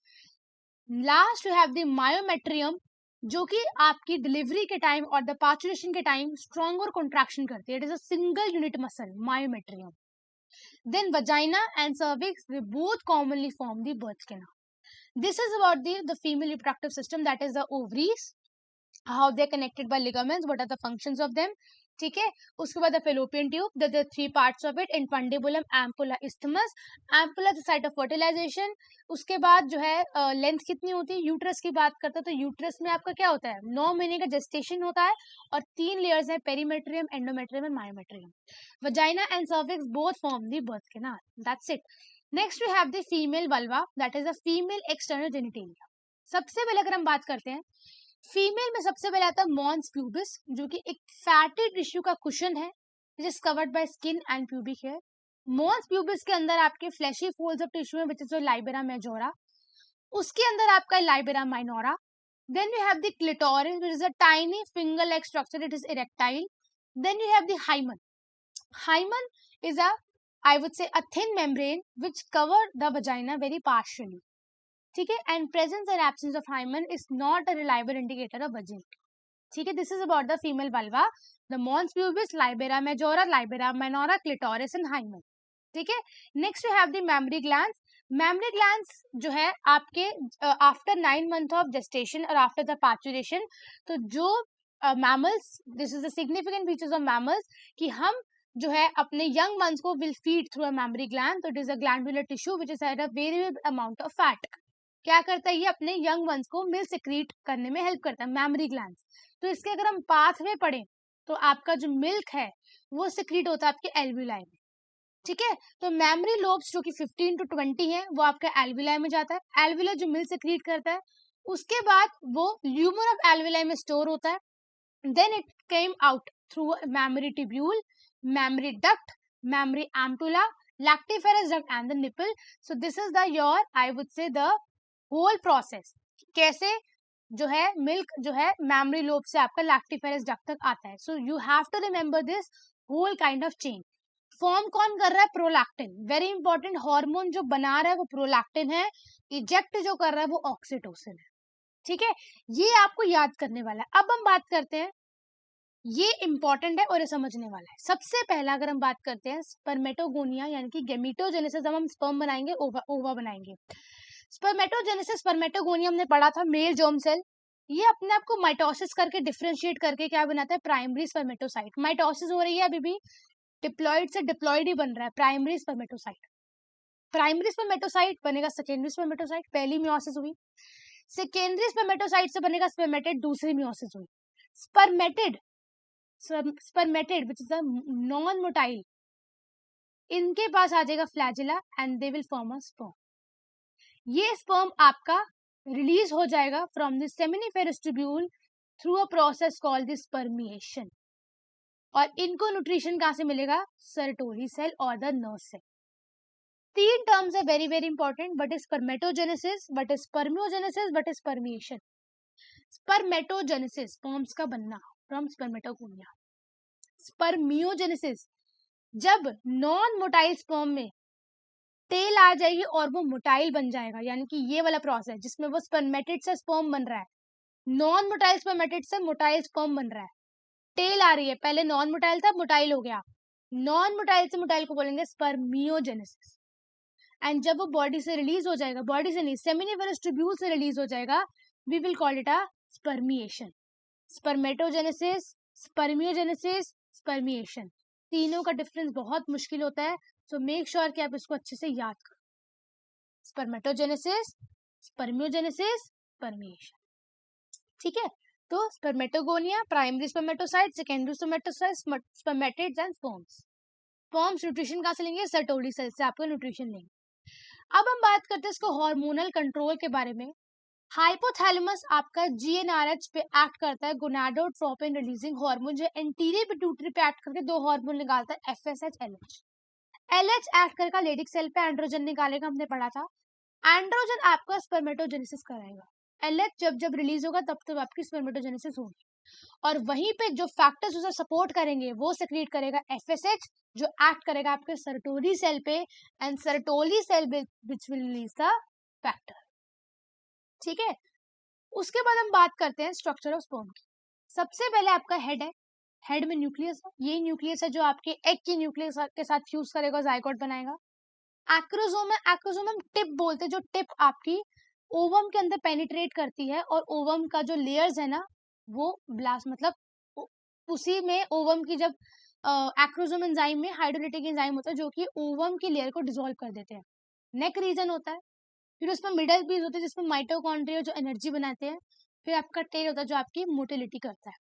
Last you have the myometrium जो कि आपकी डिलीवरी के टाइम और द पार्चुरेशन के टाइम स्ट्रॉन्गर कॉन्ट्रैक्शन करती है। It is a single unit muscle, myometrium. Then vagina and cervix, they both commonly form the birth canal. This is about the female reproductive system, that is the ovaries, how they are connected by ligaments, what are the functions of them. ठीक है, उसके बाद fallopian tube, the 3 parts of it, infundibulum, ampulla, isthmus. Ampulla the site of fertilization. उसके बाद जो है length कितनी होती है, यूट्रस की बात करते हैं तो यूट्रस में आपका क्या होता है, 9 महीने का जेस्टेशन होता है और 3 लेयर्स है, perimetrium, endometrium and myometrium. Vagina and cervix both form the birth canal, that's it. Next we have the female vulva, that is a female external genitalia. सबसे पहले अगर हम बात करते हैं फीमेल में, सबसे पहले आता है मॉन्स प्यूबिस, जो कि एक फैटी टिश्यू का कुशन है, which is covered by skin and pubic hair. Mons pubis के अंदर आपके फ्लैशी फोल्ड्स ऑफ टिश्यू है, विच इज लाइबेरा मेजोरा। उसके अंदर आपका labia minora. Then you have the clitoris, which is a tiny finger like structure, it is erectile. Then you have the hymen. Hymen is a, I would say, a thin membrane which cover the vagina very partially. ठीक है, and presence and absence of hymen is not a reliable indicator of virginity. ठीक है, this is about the female vulva, the mons pubis, labia majora, labia minora, clitoris and hymen. ठीक है, next you have the mammary glands. Mammary glands जो है आपके after 9 month of gestation और after the parturition, तो जो mammals, this is the significant features of mammals कि हम जो है अपने यंग मंथ्स को will feed through a mammary gland. तो it is a glandular tissue which is had a very amount of fat. क्या करता है, ये अपने यंग वंस को मिल्क सेक्रीट करने में हेल्प करता है, मैमरी ग्लैंड। तो इसके अगर हम पाथवे पढ़ें तो आपका जो मिल्क है वो सेक्रीट होता है आपके एल्व्यूलाई में। ठीक है, तो मैमरी लोब्स जो कि 15 to 20 है वो आपका एल्व्यूलाई में जाता है। एल्व्यूलाई जो मिल्क सेक्रीट करता है, उसके बाद वो ल्यूमर ऑफ एल्व्यूलाई में स्टोर होता है। Then it came out through mammary tubule, mammary duct, mammary ampulla, lactiferous duct and the nipple. So this is the your I would say the whole process. कैसे जो है milk जो है memory lobe से आपका lactiferous duct तक आता है. So you have to remember this whole kind of chain. Form कौन कर रहा है? प्रोलैक्टिन. Very important. हार्मोन जो बना रहा है वो प्रोलैक्टिन है. इजेक्ट जो कर रहा है वो ऑक्सीटोसिन है. ठीक है, ये आपको याद करने वाला है. अब हम बात करते हैं, ये इंपॉर्टेंट है और ये समझने वाला है. सबसे पहला अगर हम बात करते हैं स्पर्मेटोगोनिया यानी कि गेमीटोजेनेसिस, हम स्पर्म बनाएंगे, ओवा बनाएंगे. स्पर्मेटोजेनेसिस, स्पर्मेटोगोनिया हमने पढ़ा था, मेल जर्म सेल. ये अपने आप को माइटोसिस करके डिफरेंशिएट करके क्या बनाता है? Primary spermatocyte. माइटोसिस हो रही है अभी भी, डिप्लॉइड से डिप्लॉइड ही बन रहा है, प्राइमरी स्पर्मेटोसाइट. प्राइमरी स्पर्मेटोसाइट बनेगा सेकेंडरी स्पर्मेटोसाइट, पहली मियोसिस हुई. सेकेंडरी स्पर्मेटोसाइट से बनेगा स्पर्मेटेड, दूसरी मियोसिस हुई. Spermatid which is the non motile, इनके पास आ जाएगा flagella and they will form a sperm. ये स्पर्म आपका रिलीज हो जाएगा from the seminiferous tubule through a process called the spermiation. और इनको न्यूट्रिशन कहां से मिलेगा? सर्टोरी सेल और द नर्व सेल. तीन टर्म्स है very very important. But is spermatogenesis, but is spermiogenesis, but is spermiation. Spermatogenesis sperms का बनना फ्रॉम स्पर्मेटोगोनिया. स्पर्मियोजेनेसिस जब नॉन मोटाइल स्पर्म में टेल आ जाएगी और वो मोटाइल बन जाएगा, यानी कि ये वाला प्रोसेस जिसमें वो स्पर्मेटिड से स्पर्म बन रहा है, नॉन मोटाइल स्पर्मेटिड से मोटाइल स्पर्म बन रहा है. टेल आ रही है, पहले नॉन मोटाइल था, मोटाइल हो गया. नॉन मोटाइल से मोटाइल को बोलेंगे स्पर्मियोजेनेसिस. एंड जब वो बॉडी से रिलीज हो जाएगा, बॉडी से नहीं, सेमिनिफेरस ट्यूब्यूल से रिलीज हो जाएगा, we will call it a spermiation. Spermatogenesis, spermiogenesis, spermiation, तीनों का डिफरेंस बहुत मुश्किल होता है. सो मेक श्योर कि आप इसको अच्छे से याद करो. Spermatogenesis, spermiogenesis, spermiation. ठीक है, तो spermatogonia, primary spermatocyte, secondary spermatocyte, spermatids and sperms. Sperms nutrition कहां से लेंगे? सर्टोरी सेल से आपको न्यूट्रिशन लेंगे. अब हम बात करते हैं इसको हार्मोनल कंट्रोल के बारे में. हाइपोथैलेमस आपका जीएनआरएच पे एक्ट करता है, गोनाडोट्रोपिन रिलीजिंग हार्मोन, जो एंटीरियर पिट्यूटरी पे एक्ट करके दो हार्मोन निकालता है, एफएसएच, एलएच. एलएच एक्ट करके लेडिक सेल पे एंड्रोजन निकालेगा, हमने पढ़ा था. एंड्रोजन आपका स्पर्मेटोजेनेसिस कराएगा. एलएच जब जब रिलीज होगा तब तब आपकी स्पर्मेटोजेनेसिस होगी. और वहीं पे जो फैक्टर्स उसे सपोर्ट करेंगे वो सेक्रेट करेगा एफएसएच, जो एक्ट करेगा आपके सर्टोरी सेल पे, and Sertoli cell which will release the factor. ठीक है, उसके बाद हम बात करते हैं स्ट्रक्चर ऑफ स्पर्म की. सबसे पहले आपका हेड है, हेड में न्यूक्लियस है. ये न्यूक्लियस है जो आपके एग की न्यूक्लियस के साथ फ्यूज करेगा, जाइगोट बनाएगा. एक्रोसोम है, एक्रोसोम हम टिप बोलते हैं, जो टिप आपकी ओवम के अंदर पेनिट्रेट करती है, और ओवम का जो लेयर्स है ना वो ब्लास्ट, मतलब उसी में ओवम की जब एक्रोसोम एंजाइम में हाइड्रोलिटिक एंजाइम होता है जो कि ओवम की लेयर को डिसॉल्व कर देते हैं. नेक रीजन होता है. फिर उसमें मिडल पीस होता है जिसमें माइटोकॉन्ड्रिया जो एनर्जी बनाते हैं. फिर आपका टेल होता है जो आपकी मोटिलिटी करता है.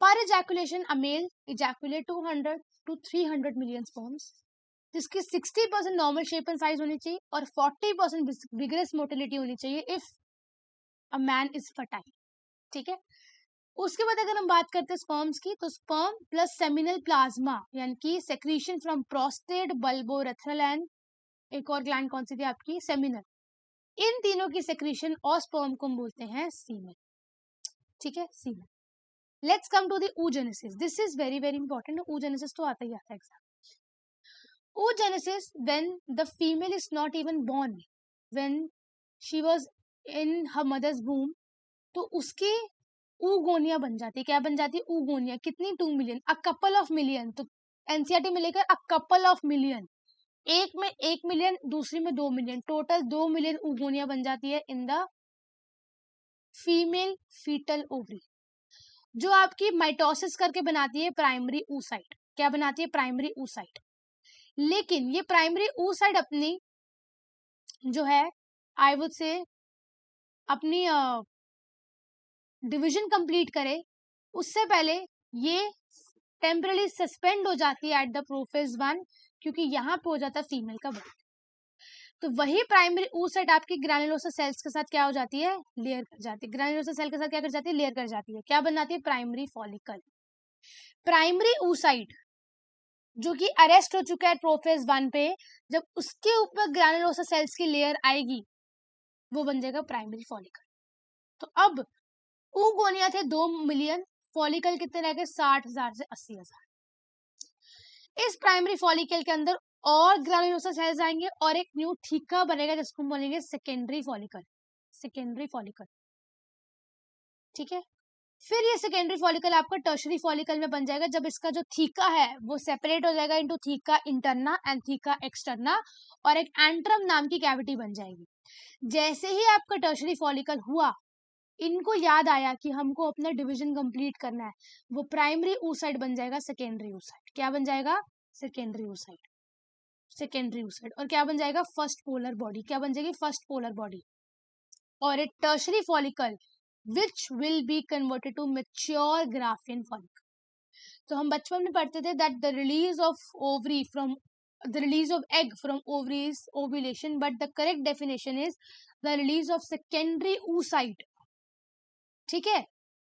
पर ejaculation a male ejaculate 200 to 300 million sperms, जिसकी 60% नॉर्मल शेप एंड साइज होनी चाहिए और 40% विगरस मोटिलिटी होनी चाहिए if a man is fertile. ठीक है, उसके बाद अगर हम बात करते हैं स्पर्म्स की, तो स्पर्म प्लस सेमिनल प्लाज्मा यानी कि सेक्रीशन फ्रॉम प्रोस्टेट, बल्बोरेथ्रल एंड एक और ग्लैंड कौन सी थी आपकी? सेमिनल. इन तीनों की सेक्रीशन और स्पर्म को हम बोलते हैं सीमेन. ठीक है, semen. Let's come to the oogenesis. This is very very important. oogenesis तो आता ही आता है exam. oogenesis when the female is not even born, when she was in her mother's womb, तो उसकी oogonia बन जाती है. क्या बन जाती है? oogonia. कितनी? 2 million, a couple of million. तो एनसीईआरटी में लेकर अ कपल ऑफ मिलियन, एक में 1 मिलियन, दूसरी में 2 मिलियन, टोटल 2 मिलियन oogonia बन जाती है in the female fetal ovary, जो आपकी माइटोसिस करके बनाती है प्राइमरी oocyte. क्या बनाती है? Primary oocyte. लेकिन ये प्राइमरी oocyte अपनी जो है आई वुड से अपनी डिवीजन कंप्लीट करे उससे पहले ये टेम्परली सस्पेंड हो जाती है एट द प्रोफेज 1, क्योंकि यहाँ पे हो जाता है फीमेल का बर्थ. तो वही प्राइमरी oocyte आपकी ग्रैन्युलोसा सेल्स के साथ क्या हो जाती है? लेयर कर जाती है. ग्रैन्युलोसा सेल के साथ क्या कर जाती है? लेयर कर जाती है. क्या बनाती है? Primary follicle. प्राइमरी oocyte जो कि अरेस्ट हो चुका है प्रोफेज 1 पे, जब उसके ऊपर ग्रैनुलोसा सेल्स की लेयर आएगी वो बन जाएगा प्राइमरी फॉलिकल। तो अब ऊगोनिया थे 2 मिलियन, फॉलिकल कितने रह गए 60,000 से 80,000। इस प्राइमरी फॉलिकल के अंदर और ग्रैनुलोसा सेल्स आएंगे और एक न्यू थीका बनेगा जिसको हम बोलेंगे सेकेंडरी फॉलिकल। सेकेंडरी फॉलिकल, ठीक है। फिर ये सेकेंडरी फॉलिकल आपका टर्शरी फॉलिकल में बन जाएगा जब इसका जो थीका है वो सेपरेट हो जाएगा into theca interna and theca externa, और एक एंट्रम नाम की कैविटी बन जाएगी। जैसे ही आपका टर्शरी फॉलिकल हुआ, इनको याद आया कि हमको अपना डिवीजन कंप्लीट करना है, वो प्राइमरी oocyte बन जाएगा सेकेंडरी oocyte। क्या बन जाएगा? Secondary oocyte। सेकेंडरी oocyte और क्या बन जाएगा? First polar body. क्या बन जाएगी? First polar body. और एक tertiary follicle which will be converted to mature Graafian follicle। तो हम बचपन में पढ़ते थे that the release of egg from ovary is ovulation, but the correct definition is the release of secondary oocyte। ठीक है,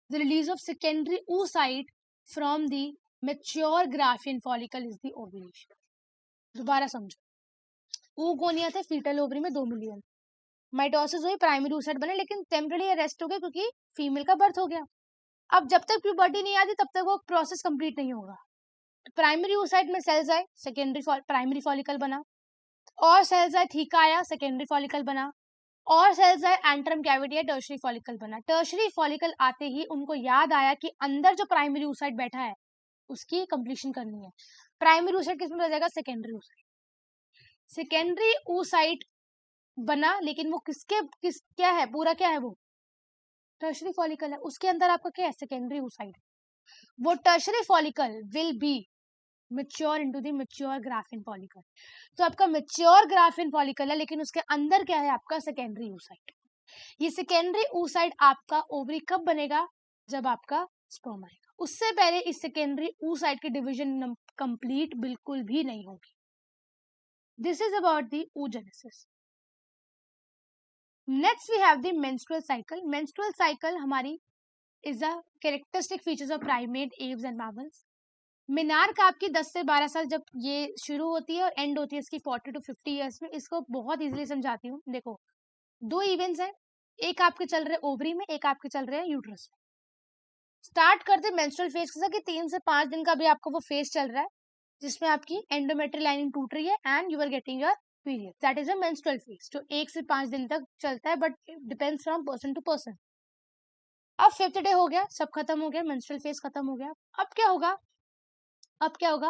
the release of secondary oocyte from the mature Graafian follicle is the ovulation। दोबारा समझो, oogonia थे fetal ovary में 2 million, mitosis हुई, primary oocyte बने, लेकिन temporary arrest हो गए क्योंकि फीमेल का बर्थ हो गया। अब जब तक प्यूबर्टी नहीं आती तब तक वो प्रोसेस कंप्लीट नहीं होगा। प्राइमरी oocyte में सेल्स आए, सेकेंडरी प्राइमरी फॉलिकल बना, और सेल्स आए थीका आया, सेकेंडरी फॉलिकल बना, और सेल्स आए एंट्रम कैविटी या टर्शरी फॉलिकल बना। टर्शरी फॉलिकल आते ही उनको याद आया कि अंदर जो प्राइमरी oocyte बैठा है उसकी कंप्लीशन करनी है। प्राइमरी oocyte किसमें बदल जाएगा? Secondary oocyte। सेकेंडरी oocyte बना, लेकिन वो क्या है? पूरा क्या है? वो टर्शरी फॉलिकल है। उसके अंदर आपका क्या है? Secondary oocyte। वो tertiary follicle will be mature into the mature graphene follicle. तो आपका मैच्योर ग्राफिन फॉलिकल है, लेकिन उसके अंदर क्या है? आपका सेकेंडरी oocyte। ये सेकेंडरी oocyte आपका ओवरी कब बनेगा? जब आपका स्पर्म आएगा। उससे पहले इस सेकेंडरी oocyte की डिवीजन कंप्लीट बिल्कुल भी नहीं होगी। This is about the oogenesis। Next we have the menstrual cycle. Menstrual cycle हमारी is a characteristic features of primate, aves and mammals। मिनार्क आपकी 10 से 12 साल जब ये शुरू होती है और एंड होती है इसकी 40 to 50 ईयर्स में। इसको बहुत इजीली समझाती हूँ। देखो, 2 इवेंट्स हैं, एक आपके चल रहे ओवरी में, एक आपके चल रहे हैं यूट्रस में। स्टार्ट करते मेंस्ट्रुअल फेज के साथ कि 3 से 5 दिन का भी आपको वो फेज चल रहा है जिसमें आपकी एंडोमेट्रियल लाइनिंग टूट रही है and you are getting your period. That is a menstrual phase जो 1 से 5 दिन तक चलता है, but depends from person to person. अब 5th डे हो गया, सब खत्म हो गया, मेंस्ट्रुअल फेज खत्म हो गया। अब क्या होगा? अब क्या होगा?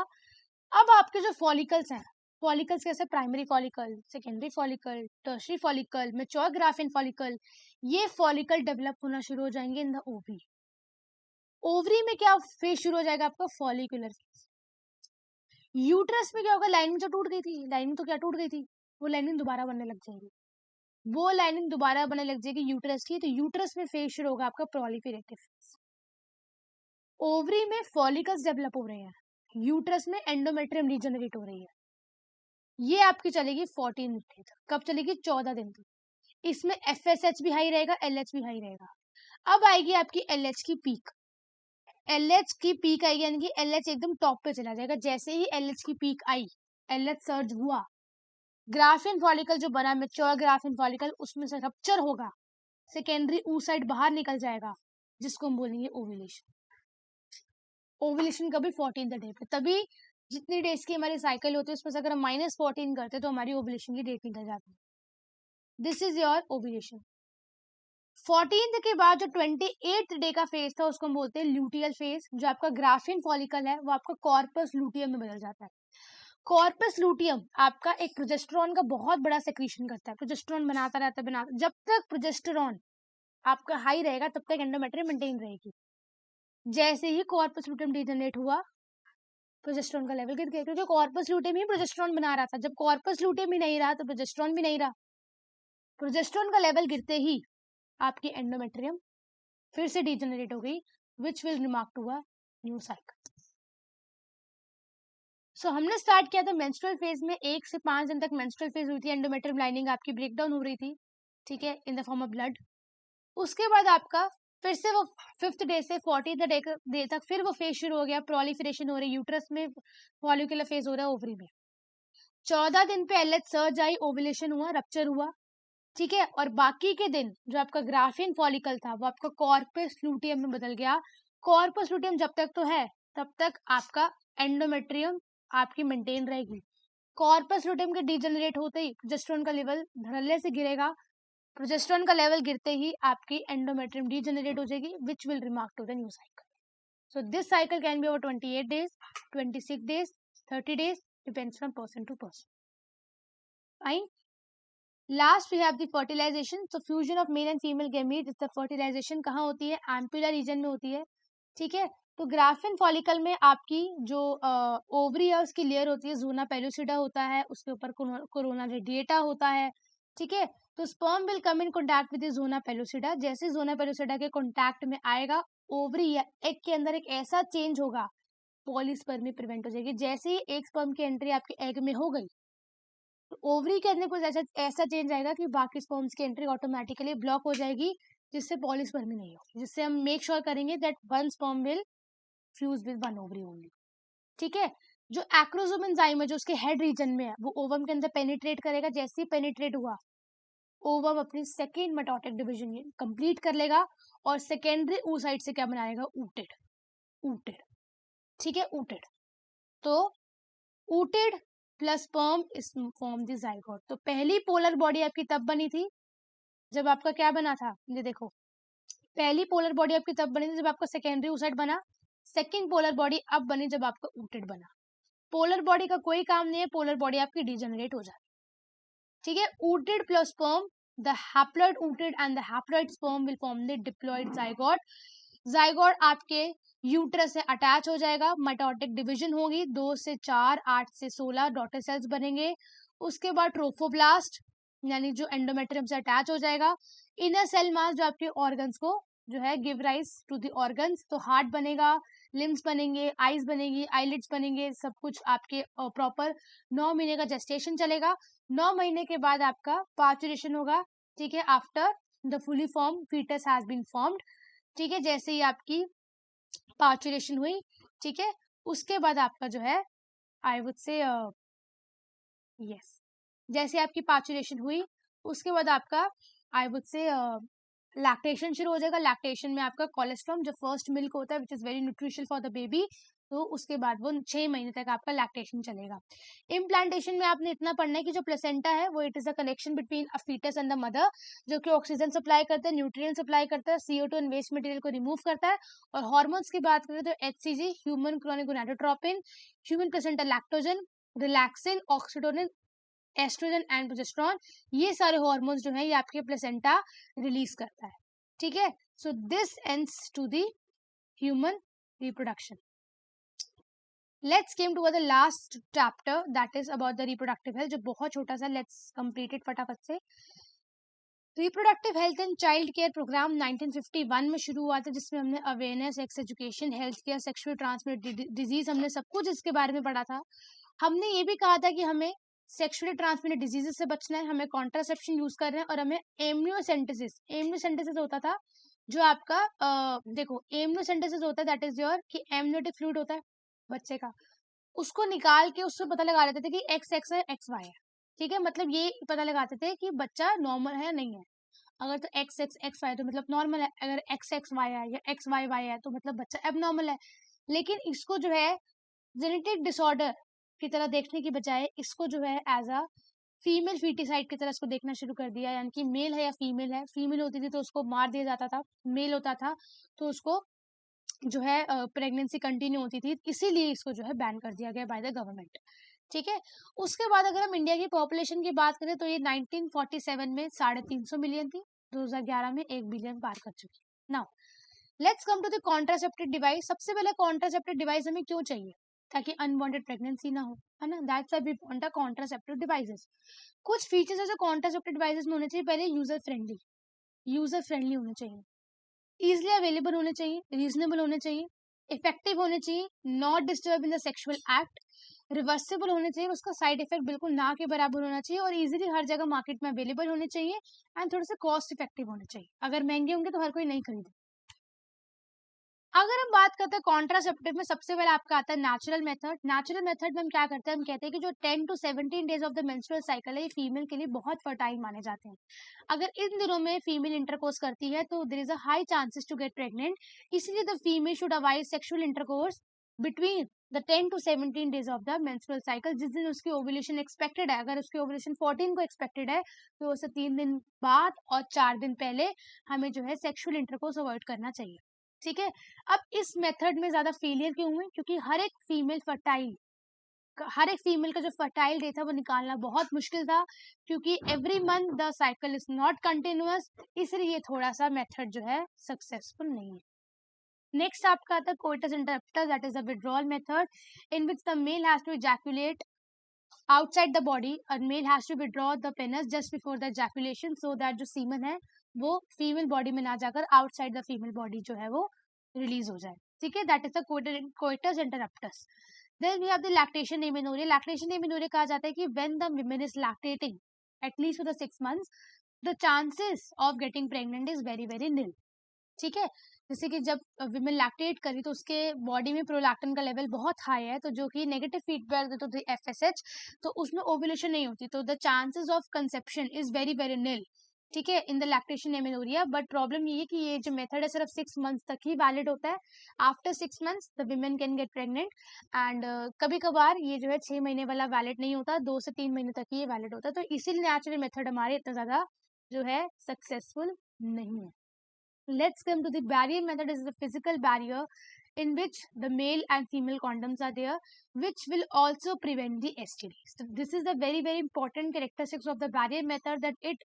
अब आपके जो फॉलिकल्स हैं, फॉलिकल्स कैसे? Primary follicle, secondary follicle, tertiary follicle, mature graphene follicle, ये फॉलिकल डेवलप होना शुरू हो जाएंगे इन द ओवरी। ओवरी में क्या फेज शुरू हो जाएगा आपका? Follicular phase. यूट्रस में क्या होगा? लाइनिंग जो टूट गई थी, लाइनिंग तो क्या टूट गई थी, वो लाइनिंग दोबारा बनने लग जाएगी। वो लाइनिंग दोबारा बनने लग जाएगी यूट्रस की, तो यूट्रस में फेज शुरू होगा आपका प्रोलिफेरेटिव फेज। ओवरी में फॉलिकल्स डेवलप हो रहे हैं, यूट्रस में एंडोमेट्रियम रीजनरेट हो रही है। ये आपकी चलेगी 14 दिन तक। कब चलेगी? 14 दिन तक। इसमें FSH भी हाई रहेगा, LH भी हाई रहेगा। अब आएगी आपकी LH की पीक। LH की पीक आएगी, यानी कि LH एकदम टॉप पे चला जाएगा। जैसे ही LH की पीक आई, LH सर्ज हुआ, ग्राफिन फॉलिकल जो बना मैच्योर ग्राफिन फॉलिकल, उसमें से रप्चर होगा, सेकेंडरी oocyte बाहर निकल जाएगा, जिसको हम बोलेंगे ओव्यूलेशन। ओव्यूलेशन कभी 14th डे पे। तभी जितनी डेज की हमारी साइकिल होती है उसमें से अगर हम -14 करते तो हमारी ओव्यूलेशन की डेट निकल जाती है। This is your ovulation. 14th के बाद जो 28th डे का फेज था उसको हम बोलते हैं ल्यूटियल फेज। जो आपका ग्राफिन फॉलिकल है वो आपका कॉर्पस लूटियम में बदल जाता है। कॉर्पस लूटियम आपका एक प्रोजेस्टेरॉन का बहुत बड़ा सेक्रीशन करता है, प्रोजेस्टेरॉन बनाता रहता है। जब तक प्रोजेस्टेरॉन आपका हाई रहेगा तब तक एंडोमेट्रियम मेंटेन रहेगी। जैसे ही कॉर्पस लूटियम डिजेनरेट हुआ, प्रोजेस्टेरॉन का लेवल गिर गया, क्योंकि कॉर्पस लूटियम ही प्रोजेस्टेरॉन बना रहा था। जब कॉर्पस लूटियम ही नहीं रहा तो प्रोजेस्टेरॉन भी नहीं रहा। प्रोजेस्टेरॉन का लेवल गिरते ही आपकी एंडोमेट्रियम फिर से डिजेनरेट हो गई, which will remark to a new cycle. So हमने स्टार्ट किया था मेंस्ट्रुअल फेज में, 1 से 5 दिन तक मेंस्ट्रुअल फेज हुई थी, एंडोमेट्रियम लाइनिंग आपकी ब्रेकडाउन हो रही थी, ठीक है, in the form of blood. उसके बाद आपका फिर से वो 5th डे से 40th डे तक फिर वो फेज शुरू हो गया, प्रोलिफरेशन हो रही है, यूट्रस में फॉलिकुलर फेज हो रहा है, ओवरी में 14 दिन पे एलएच सर्ज आई, ओवुलेशन हुआ, रप्चर हुआ, ठीक है। और बाकी के दिन जो आपका ग्राफियन फॉलिकल था वो आपका कॉर्पस लूटियम में बदल गया। कॉर्पस लूटियम जब तक तो है तब तक आपका एंडोमेट्रियम आपकी मेंटेन रहेगी। कॉर्पस लूटियम के डिजेनरेट होते ही प्रोजेस्टेरोन का लेवल धड़ल्ले से गिरेगा। प्रोजेस्टेरोन का लेवल गिरते ही आपकी एंडोमेट्रियम डिजेनरेट हो जाएगी, which will remark to the new cycle. So this cycle can be over 28 days, 26 days, 30 days, depends from person to person. Fine. Last we have the fertilization. So fusion of male and female gametes, इसका fertilization कहाँ होती है? Ampulla region में होती है, ठीक है। तो ग्राफिन फॉलिकल में आपकी जो ओवरी है उसकी लेयर होती है, ज़ोना पेलुसिडा होता है, उसके ऊपर कोरोना रेडिएटा होता है, ठीक है। तो sperm will come in contact with zona pellucida. जैसे ज़ोना पेलुसिडा के कॉन्टैक्ट में आएगा, ओवरी या एग के अंदर एक ऐसा चेंज होगा, पॉलीस्पर्मी प्रिवेंट हो जाएगी। जैसे ही एक स्पर्म की एंट्री आपके एग में हो गई, तो ओवरी के अंदर कुछ ऐसा चेंज आएगा कि बाकी स्पर्म्स की एंट्री ऑटोमेटिकली ब्लॉक हो जाएगी, जिससे पॉलीस्पर्मी नहीं होगी, जिससे हम मेक श्योर करेंगे that one sperm will fuse with one ovary only, ठीक है। जो एक्रोसोम एंजाइम है जो उसके हेड रीजन में है, वो ओवम के अंदर पेनिट्रेट करेगा। जैसे ही पेनिट्रेट हुआ, ओवम अपनी सेकेंड मेटाटिक डिवीजन कंप्लीट कर लेगा और सेकेंडरी oocyte से क्या बनाएगा? ऊटेड, ऊटेड, ठीक है, ऊटेड। तो ootid plus sperm is form the zygote. तो पहली पोलर बॉडी आपकी तब बनी थी जब आपका क्या बना था, ये देखो, पहली पोलर बॉडी आपकी तब बनी थी जब आपका सेकेंडरी oocyte बना। सेकेंड पोलर बॉडी अब बनी जब आपका ऊटेड बना। पोलर बॉडी का कोई काम नहीं है, पोलर बॉडी आपकी डिजेनरेट हो जाती, ठीक है। Ootid plus sperm, the haploid ootid and the haploid sperm will form the diploid zygote. Zygote आपके यूट्रस से अटैच हो जाएगा, मेटाटिक डिवीजन होगी, 2 से 4, 8 से 16 डॉटर सेल्स बनेंगे। उसके बाद ट्रोफोब्लास्ट यानी जो एंडोमेट्रियम से अटैच हो जाएगा। इनर सेल मास जो आपके ऑर्गन्स को जो है give rise to the organs, तो हार्ट बनेगा, लिम्स बनेंगे, आईज बनेगी, आईलिड्स बनेंगे, सब कुछ आपके प्रॉपर 9 महीने का जेस्टेशन चलेगा। 9 महीने के बाद आपका पार्चुरेशन होगा, ठीक है, after the fully form fetus has been formed, ठीक है। जैसे ही आपकी पार्चुरेशन हुई, ठीक है, उसके बाद आपका जो है आई वुड से यस, जैसे आपकी पार्चुरेशन हुई उसके बाद आपका आई वुड से लैक्टेशन शुरू हो जाएगा। लैक्टेशन में आपका कोलेस्ट्रॉम जो फर्स्ट मिल्क होता है which is very nutritional for the baby, तो उसके बाद वो 6 महीने तक आपका लैक्टेशन चलेगा। इम्प्लांटेशन में आपने इतना पढ़ना है कि जो प्लेसेंटा है वो it is a connection between a fetus and the mother, जो कि ऑक्सीजन सप्लाई करता है, न्यूट्रिएंट सप्लाई करता है, CO2 एंड वेस्ट मटेरियल को रिमूव करता है। और हार्मोन्स की बात करें तो HCG human chorionic gonadotropin, human placenta lactogen, relaxin, oxytocin, estrogen and progesterone, ये सारे हार्मोन्स जो है ये आपके प्लेसेंटा रिलीज करता है, ठीक है। So this ends to the human reproduction. Let's came to the last chapter that is about the reproductive health, जो बहुत छोटा सा, लेट्स कंप्लीट इट फटाफट से। Reproductive health and child care programme 1951 में शुरू हुआ था, जिसमें हमने awareness, sex education, health care, sexual transmitted disease, हमने सब कुछ इसके बारे में पढ़ा था। हमने ये भी कहा था कि हमें सेक्सुअली ट्रांसमिटेड डिजीजेस से बचना है, हमें कॉन्ट्रासेप्शन यूज कर रहे हैं, और हमें एमनियोसेंटेसिस होता था जो आपका देखो, एमनियोसेंटेसिस होता है दैट इज योर कि एमनियोटिक फ्लूइड होता है बच्चे का, उसको निकाल के उससे पता लगा लेते थे कि एक्स एक्स है, एक्स वाई है, ठीक है। मतलब ये पता लगाते थे कि बच्चा नॉर्मल है या नहीं है। अगर तो एक्स एक्स एक्स वाई तो मतलब नॉर्मल है, अगर एक्स एक्स वाई है या एक्स वाई वाई है तो मतलब बच्चा एबनॉर्मल है। लेकिन इसको जो है जेनेटिक डिसऑर्डर की तरह देखने की बजाय इसको जो है एज अ फीमेल फीटिसाइड की तरह इसको देखना शुरू कर दिया, यानी कि मेल है या फीमेल है, फीमेल होती थी तो उसको मार दिया जाता था, मेल होता था तो उसको जो है प्रेगनेंसी कंटिन्यू होती थी, इसीलिए इसको जो है बैन कर दिया गया बाय द गवर्नमेंट, ठीक है। उसके बाद अगर हम इंडिया की पॉपुलेशन की बात करें तो ये 1947 में 350 मिलियन थी, 2011 में 1 बिलियन पार कर चुकी। Now let's come to the contraceptive device. सबसे पहले कॉन्ट्रासेप्टिव डिवाइस हमें क्यों चाहिए? ताकि अनवांटेड प्रेगनेंसी ना हो, है ना, that's why we want a contraceptive devices. कुछ फीचर्स है जो कॉन्ट्रासेप्टिव डिवाइसेस में होने चाहिए। पहले यूजर फ्रेंडली होने चाहिए, इजिली अवेलेबल होने चाहिए, रीजनेबल होने चाहिए, इफेक्टिव होने चाहिए, not disturb in the sexual act, reversible होने चाहिए, उसका साइड इफेक्ट बिल्कुल ना के बराबर होना चाहिए, और इजीली हर जगह मार्केट में अवेलेबल होने चाहिए, एंड थोड़े से कॉस्ट इफेक्टिव होने चाहिए। अगर महंगे होंगे तो हर कोई नहीं खरीदे, अगर हम बात करते हैं कॉन्ट्रासेप्टिव में, सबसे पहले आपका आता है नेचुरल मेथड। नेचुरल मेथड में हम क्या करते हैं, हम कहते हैं कि जो 10 to 17 days of the menstrual cycle है, ये फीमेल के लिए बहुत फर्टाइल माने जाते हैं। अगर इन दिनों में फीमेल इंटरकोर्स करती है तो there is a high chances to get pregnant. इसलिए the female should avoid sexual intercourse between the 10 to 17 days of the menstrual cycle. जिस दिन उसकी ओव्यूलेशन एक्सपेक्टेड है, अगर उसकी ओव्यूलेशन 14 को एक्सपेक्टेड है तो उसे 3 दिन बाद और 4 दिन पहले हमें जो है सेक्सुअल इंटरकोर्स अवॉइड करना चाहिए। ठीक है। अब इस मेथड में ज्यादा फेलियर क्यों हुए, क्योंकि हर एक फीमेल का जो फर्टाइल डे था वो निकालना बहुत मुश्किल था, क्योंकि every month the cycle is not continuous, इसलिए थोड़ा सा मेथड जो है सक्सेसफुल नहीं है। नेक्स्ट आपका आता है coitus interruptus, that is the withdrawal method in which the male has to ejaculate outside the body, और male has to withdraw the penis just before the ejaculation so that जो semen है वो female body में ना जाकर outside the female body जो है वो रिलीज हो जाए। ठीक है, that is the coitus interruptus. Then we have the lactation amenorrhoea. Lactation amenorrhoea कहा जाता है कि when the women is lactating at least for the 6 months, the chances of getting pregnant is very very nil. ठीक है, जैसे कि जब women lactate करी तो उसके बॉडी में प्रोलैक्टिन का लेवल बहुत हाई है, तो जो कि नेगेटिव फीडबैक देते तो FSH, तो उसमें ओव्यूलेशन नहीं होती, तो the chances of conception is very very nil. ठीक है, in the lactation amenorrhoea. But problem ये है कि ये जो मेथड है सिर्फ 6 months तक ही वैलिड होता है। After 6 months the women can get pregnant, and कभी कभार ये जो है 6 महीने वाला वैलिड नहीं होता, 2 से 3 महीने तक ही ये वैलिड होता है। तो इसीलिए नेचुरल मेथड हमारे इतना ज्यादा जो है सक्सेसफुल नहीं है। Let's come to the barrier method. Is the physical barrier in which the male and female condoms are there, which will also prevent the STDs. So this is the very very important characteristics of the barrier method, that it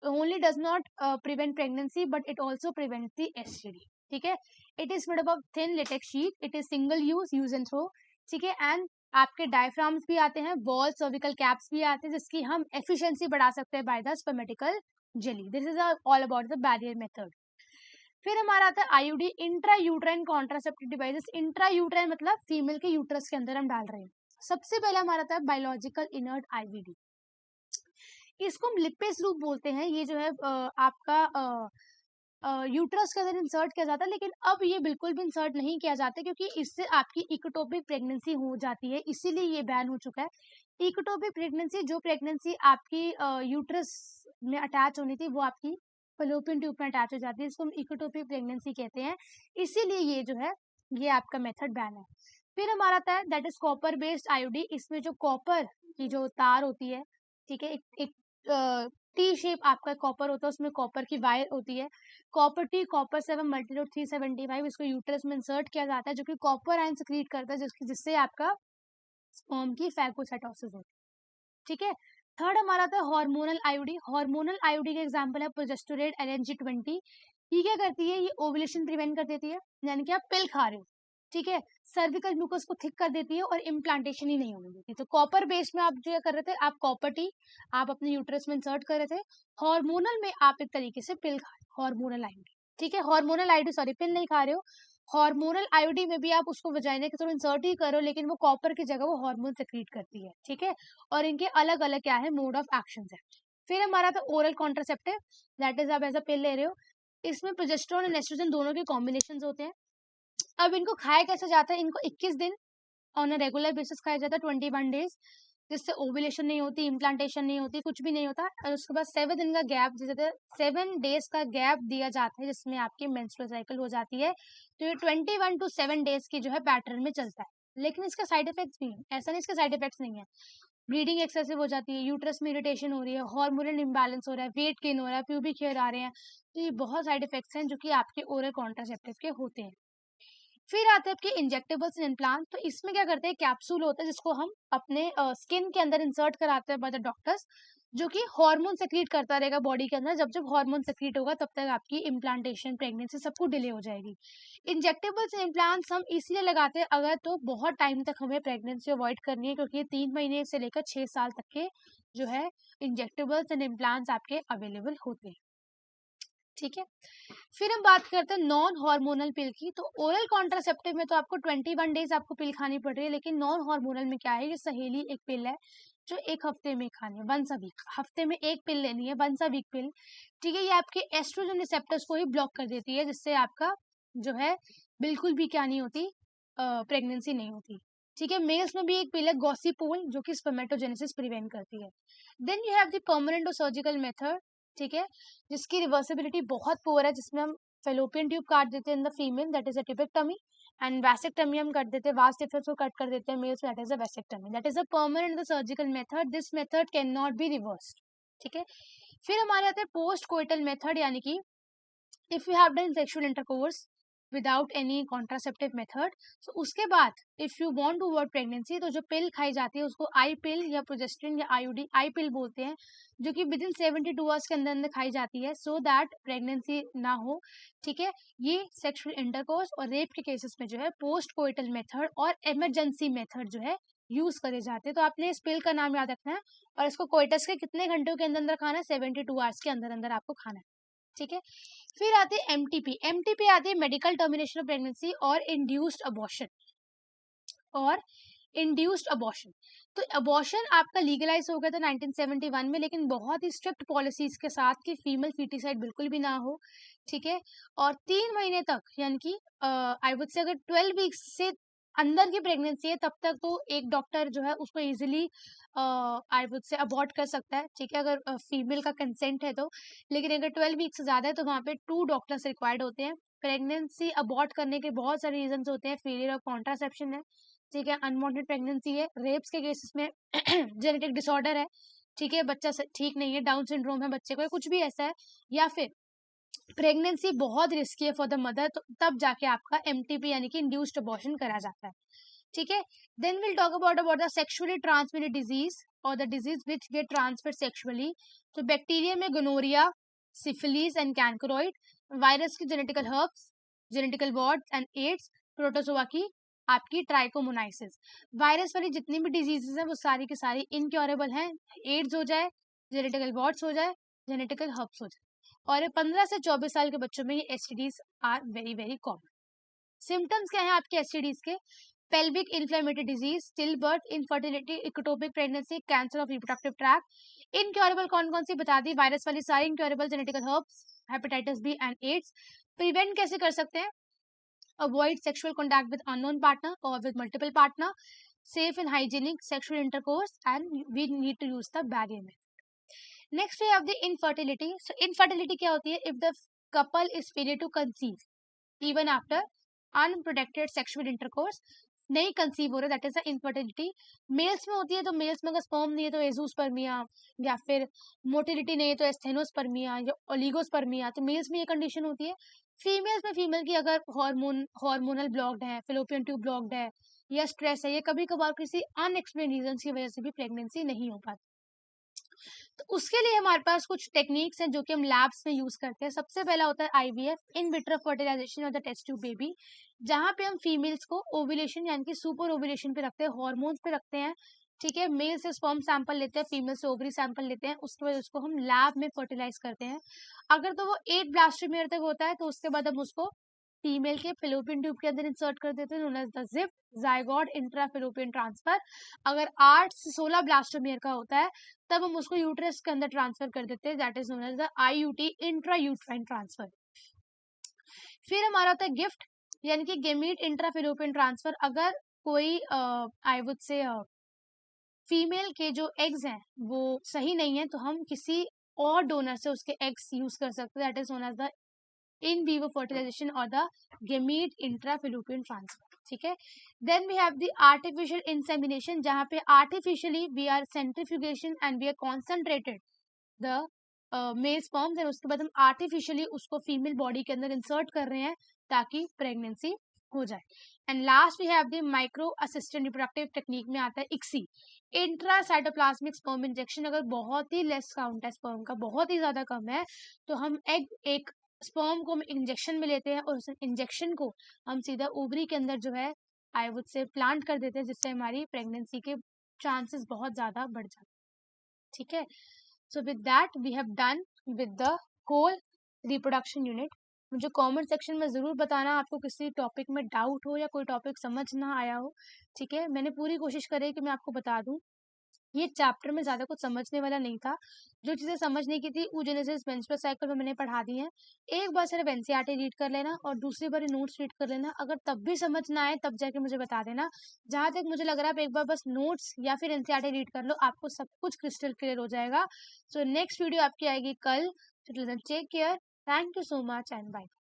only does not prevent pregnancy but it also prevents the STD. ठीक है, it is made up of thin latex sheet, it is single use and throw. ठीक है, and आपके diaphragms भी आते हैं, wall cervical caps भी आते हैं, जिसकी हम एफिशिएंसी बढ़ा सकते हैं by the spermicidal jelly. This is all about the barrier method. फिर हमारा आता है IUD, intra uterine contraceptive devices. Intra uterine मतलब फीमेल के यूट्रस के अंदर हम डाल रहे हैं। सबसे पहले हमारा आता है बायोलॉजिकल इनर्ट आईवीडी, इसको हम लिपेस लूप बोलते हैं। ये जो है आपका यूट्रस के अंदर इंसर्ट किया जाता है, लेकिन अब ये बिल्कुल भी इंसर्ट नहीं किया जाता क्योंकि इससे आपकी इक्टोपिक प्रेगनेंसी हो जाती है, इसीलिए ये बैन हो चुका है। इक्टोपिक प्रेगनेंसी, जो प्रेगनेंसी आपकी यूट्रस में अटैच होनी थी वो आपकी फलोपियन ट्यूब में अटैच हो जाती है, इसको हम इक्टोपिक प्रेगनेंसी कहते हैं, इसीलिए ये जो है ये आपका मेथड बैन है। फिर हमारा आता है that is copper based IOD. इसमें जो कॉपर की जो तार होती है, ठीक है, एक टी शेप आपका कॉपर होता है, उसमें कॉपर की वायर होती है, कॉपर टी, कॉपर 7 मल्टीलोड 375, इसको यूट्रस में इंसर्ट किया जाता है, जो कि कॉपर आयन सिक्रीट करता है, जिससे आपका स्पर्म की फैगोसाइटोसिस होती है। ठीक है, थर्ड हमारा था हार्मोनल आईओडी। हार्मोनल आईओडी का एग्जांपल है प्रोजेस्टेरोन LNG-20। ये क्या करती है, ये ओवुलेशन प्रिवेंट कर देती है, यानी कि आप पिल खा रहे हो। ठीक है, सर्विकल म्यूकस को थिक कर देती है और इम्प्लांटेशन ही नहीं होने देती। तो कॉपर बेस में आप जो कर रहे थे, आप कॉपर टी आप अपने यूट्रस में इंसर्ट कर रहे थे, हार्मोनल में आप एक तरीके से पिल खा रहे हो, हार्मोनल आईओडी। ठीक है, हार्मोनल आईओडी, सॉरी पिल नहीं खा रहे हो, हार्मोनल आईओडी में भी आप उसको वजाइना के थ्रू इंसर्ट ही करो, लेकिन वो कॉपर की जगह वो हार्मोन सेक्रीट करती है। ठीक है, और इनके अलग अलग क्या है मोड ऑफ एक्शन है। फिर हमारा था ओरल कॉन्ट्रासेप्टिव, दैट इज आप एज अ पिल ले रहे हो, इसमें प्रोजेस्टेरोन और एस्ट्रोजन दोनों के कॉम्बिनेशन होते हैं। अब इनको खाया कैसे जाता है, इनको 21 दिन ऑन अ रेगुलर बेसिस खाया जाता है, 21 डेज, जिससे ओवुलेशन नहीं होती, इम्प्लांटेशन नहीं होती, कुछ भी नहीं होता। और उसके बाद 7 दिन का गैप, जैसे 7 डेज का गैप दिया जाता है, जिसमें आपकी मेंस्ट्रुअल साइकिल हो जाती है। तो ये 21 to 7 डेज की जो है पैटर्न में चलता है, लेकिन इसके साइड इफेक्ट्स भी हैं, ऐसा नहीं इसके साइड इफेक्ट्स नहीं है। ब्लीडिंग एक्सेसिव हो जाती है, यूट्रस में इरिटेशन हो रही है, हार्मोनल इम्बैलेंस हो रहा है, वेट गेन हो रहा है, प्यूबिक हेयर आ रहे हैं, तो ये बहुत साइड इफेक्ट्स हैं जो कि आपके ओरल कॉन्ट्रासेप्टिव के होते हैं। फिर आते हैं आपके इंजेक्टेबल्स एंड इम्प्लांट। तो इसमें क्या करते हैं, कैप्सूल होता है जिसको हम अपने स्किन के अंदर इंसर्ट कराते हैं बाय द डॉक्टर्स, जो कि हार्मोन सेक्रीट करता रहेगा बॉडी के अंदर। जब जब हार्मोन सेक्रीट होगा तब तक आपकी इम्प्लांटेशन, प्रेगनेंसी सब कुछ डिले हो जाएगी। इंजेक्टेबल्स एंड इम्प्लांट्स हम इसलिए लगाते हैं अगर तो बहुत टाइम तक हमें प्रेगनेंसी अवॉइड करनी है, क्योंकि 3 महीने से लेकर 6 साल तक के जो है इंजेक्टेबल्स एंड इम्प्लांट्स आपके अवेलेबल होते हैं। ठीक है, फिर हम बात करते हैं नॉन हार्मोनल पिल की। तो ओरल कॉन्ट्रासेप्टिव में तो आपको 21 डेज आपको पिल खानी पड़ रही है, लेकिन नॉन हार्मोनल में क्या है, ये सहेली एक पिल है जो 1 हफ्ते में खानी है, वंस अ वीक, हफ्ते में 1 पिल लेनी है, वंस अ वीक पिल। ठीक है, ये आपके एस्ट्रोजन रिसेप्टर्स को ही ब्लॉक कर देती है, जिससे आपका जो है बिल्कुल भी क्या नहीं होती, प्रेगनेंसी नहीं होती। ठीक है, मेल्स में भी एक पिल है गॉसिपोल जो कि स्पर्मेटोजेनेसिस प्रिवेंट करती है। Then you have the permanent और सर्जिकल मेथड, ठीक है, जिसकी रिवर्सिबिलिटी बहुत पुअर है, जिसमें हम फेलोपियन ट्यूब काट देते हैं in the female, that is a tubectomy, and vasectomy हम कर देते हैं, वास डिफरेंस को कट कर देते हैं males, that is a vasectomy, that is a permanent the surgical method, this method can not be reversed. ठीक है, फिर हमारे आते हैं पोस्ट कोइटल मेथड, यानी कि if you have done sexual intercourse without any contraceptive method, तो उसके बाद if you want to avoid pregnancy, तो जो पिल खाई जाती है उसको आई पिल या प्रोजेस्ट्रिन या आईयूडी आई पिल बोलते हैं, जो कि विद इन 72 आवर्स के अंदर अंदर खाई जाती है सो दैट प्रेगनेंसी ना हो। ठीक है, ये सेक्सुअल इंटरकोर्स और रेप के केसेस में जो है पोस्ट कोइटल मेथड और इमरजेंसी मेथड जो है यूज करे जाते हैं। तो आपने इस पिल का नाम याद रखना है, और इसको कोइटस के कितने घंटों के अंदर अंदर खाना है, 72 आवर्स के अंदर अंदर आपको खाना है। ठीक है, फिर आते हैं एमटीपी। एमटीपी आती है मेडिकल टर्मिनेशन ऑफ प्रेगनेंसी और इंड्यूस्ड अबॉर्शन, और इंड्यूस्ड अबॉर्शन। तो अबॉर्शन आपका लीगलाइज हो गया था 1971 में, लेकिन बहुत ही स्ट्रिक्ट पॉलिसीज के साथ कि फीमेल फीटिसाइड बिल्कुल भी ना हो। ठीक है, और 3 महीने तक, यानी कि आई वुड से अगर 12 वीक्स से अंदर की प्रेगनेंसी है तब तक तो एक डॉक्टर जो है उसको easily I would say abort कर सकता है। ठीक है, अगर फीमेल का कंसेंट है तो, लेकिन अगर 12 वीक्स से ज्यादा है तो वहाँ पे 2 डॉक्टर्स रिक्वायर्ड होते हैं। प्रेगनेंसी अबॉर्ट करने के बहुत सारे रीजन होते हैं, फेलियर ऑफ कॉन्ट्रासेप्शन है, ठीक है, अनवांटेड प्रेगनेंसी है, रेप्स के केसेस में जेनेटिक डिसऑर्डर है, ठीक है, बच्चा ठीक नहीं है, डाउन सिंड्रोम है बच्चे को, कुछ भी ऐसा है, या फिर प्रेगनेंसी बहुत रिस्की है फॉर द मदर, तो तब जाके आपका एमटीपी यानी कि इंड्यूस्ड अबॉर्शन करा जाता है। ठीक है, then will talk about the sexually transmitted disease और the disease which get transferred sexually. तो बैक्टीरिया में gonorrhoea, syphilis and chancroid, virus की genital herpes, genital warts and AIDS, protozoa की आपकी ट्राइकोमोनाइसिस। वायरस वाली जितनी भी डिजीजेस हैं वो सारी की सारी इनक्योरेबल हैं, एड्स हो जाए, जेनेटिकल वॉर्ड्स हो जाए, जेनेटिकल हर्ब्स हो जाए, और 15 से 24 साल के बच्चों में ये STDs are very very common. Symptoms क्या है आपके एसटीडीज के? Pelvic inflammatory disease, still birth, infertility, ectopic pregnancy, cancer of reproductive tract. Incurable कौन कौन सी बता दी, वायरस वाली सारी incurable, genital herpes, hepatitis B and AIDS. Prevent कैसे कर सकते हैं? Avoid sexual contact with unknown partner और with multiple partner, safe and hygienic sexual intercourse, and we need to use the barrier method. Next we have the infertility. So infertility क्या होती है? If the couple is failure to conceive even after unprotected sexual intercourse, नहीं conceive हो रहा, that is the infertility. Males में होती है, तो मेल्स में अगर स्पर्म नहीं है तो एजोस्पर्मिया, या फिर मोटिलिटी नहीं है तो एस्थेनोस्पर्मिया या ओलिगोस्पर्मिया, तो मेल्स में ये कंडीशन होती है। फीमेल्स में फीमेल की अगर हार्मोनल ब्लॉक्ड है, फिलोपियन ट्यूब ब्लॉक्ड है, या स्ट्रेस है, या कभी कभार किसी अनएक्सप्लेन रीजन की वजह से भी प्रेगनेंसी नहीं हो पाती, तो उसके लिए हमारे पास कुछ टेक्निक्स हैं जो कि हम लैब्स में यूज करते हैं। सबसे पहला होता है IVF, in vitro fertilization of the test tube baby, जहाँ पे हम फीमेल्स को ओव्यूलेशन यानी कि सुपर ओव्यूलेशन पे रखते हैं, हॉर्मोन्स पे रखते हैं। ठीक है, मेल से स्पर्म सैंपल लेते हैं, फीमेल से ओवरी सैंपल लेते हैं, उसके बाद उसको हम लैब में फर्टिलाइज करते हैं। अगर तो वो 8 ब्लास्टोमेयर तक होता है तो उसके बाद हम उसको फीमेल के फिलोपियन ट्यूब के अंदर इंसर्ट कर देते हैं, known as the ZIFT zygote intra fallopian transfer. अगर 8 से 16 ब्लास्टोमेयर का होता है तब हम उसको यूट्रस के अंदर ट्रांसफर कर देते हैं, that is known as the IUT, intra uterine transfer. फिर हमारा होता है गिफ्ट, यानी कि गेमीट इंट्रा फिलोपियन ट्रांसफर। अगर कोई आई वुड से फीमेल के जो एग्स हैं वो सही नहीं है तो हम किसी और डोनर से उसके एग्स यूज कर सकते हैं, that is known as the in vivo fertilization or the gamete intrafallopian transfer। ठीक है, then we have the artificial insemination, जहाँ पे artificially we are centrifugation and we are concentrated the male sperms, and उसके बाद हम artificially उसको female body के अंदर इंसर्ट कर रहे हैं ताकि प्रेगनेंसी हो जाए। And last we have the micro assistant reproductive technique में आता है इक्सी, इंट्रासाइटोप्लाज्मिक स्पर्म इंजेक्शन। अगर बहुत ही लेस काउंट है स्पर्म का, बहुत ही ज्यादा कम है, तो हम एक स्पर्म को हम इंजेक्शन में लेते हैं और उस इंजेक्शन को हम सीधा ओवरी के अंदर जो है आई वुड से प्लांट कर देते हैं, जिससे हमारी प्रेगनेंसी के चांसेस बहुत ज्यादा बढ़ जाते हैं। ठीक है, so with that we have done with the whole reproduction unit. मुझे कमेंट सेक्शन में जरूर बताना आपको किसी टॉपिक में डाउट हो या कोई टॉपिक समझ ना आया हो। ठीक है, मैंने पूरी कोशिश करी कि मैं आपको बता दूं। ये चैप्टर में ज़्यादा कुछ समझने वाला नहीं था। जो चीज़ें समझने की थी oogenesis, मेंस्ट्रुअल साइकिल में मैंने पढ़ा दी हैं। एक बार सिर्फ एनसीईआरटी रीड कर लेना और दूसरी बार नोट्स रीड कर लेना। अगर तब भी समझ ना आए तब जाके मुझे बता देना। जहाँ तक मुझे लग रहा है आप एक बार बस नोट्स या फिर एनसीईआरटी रीड कर लो, आपको सब कुछ क्रिस्टल क्लियर हो जाएगा। सो नेक्स्ट वीडियो आपकी आएगी कल। Till then take care. Thank you so much and bye.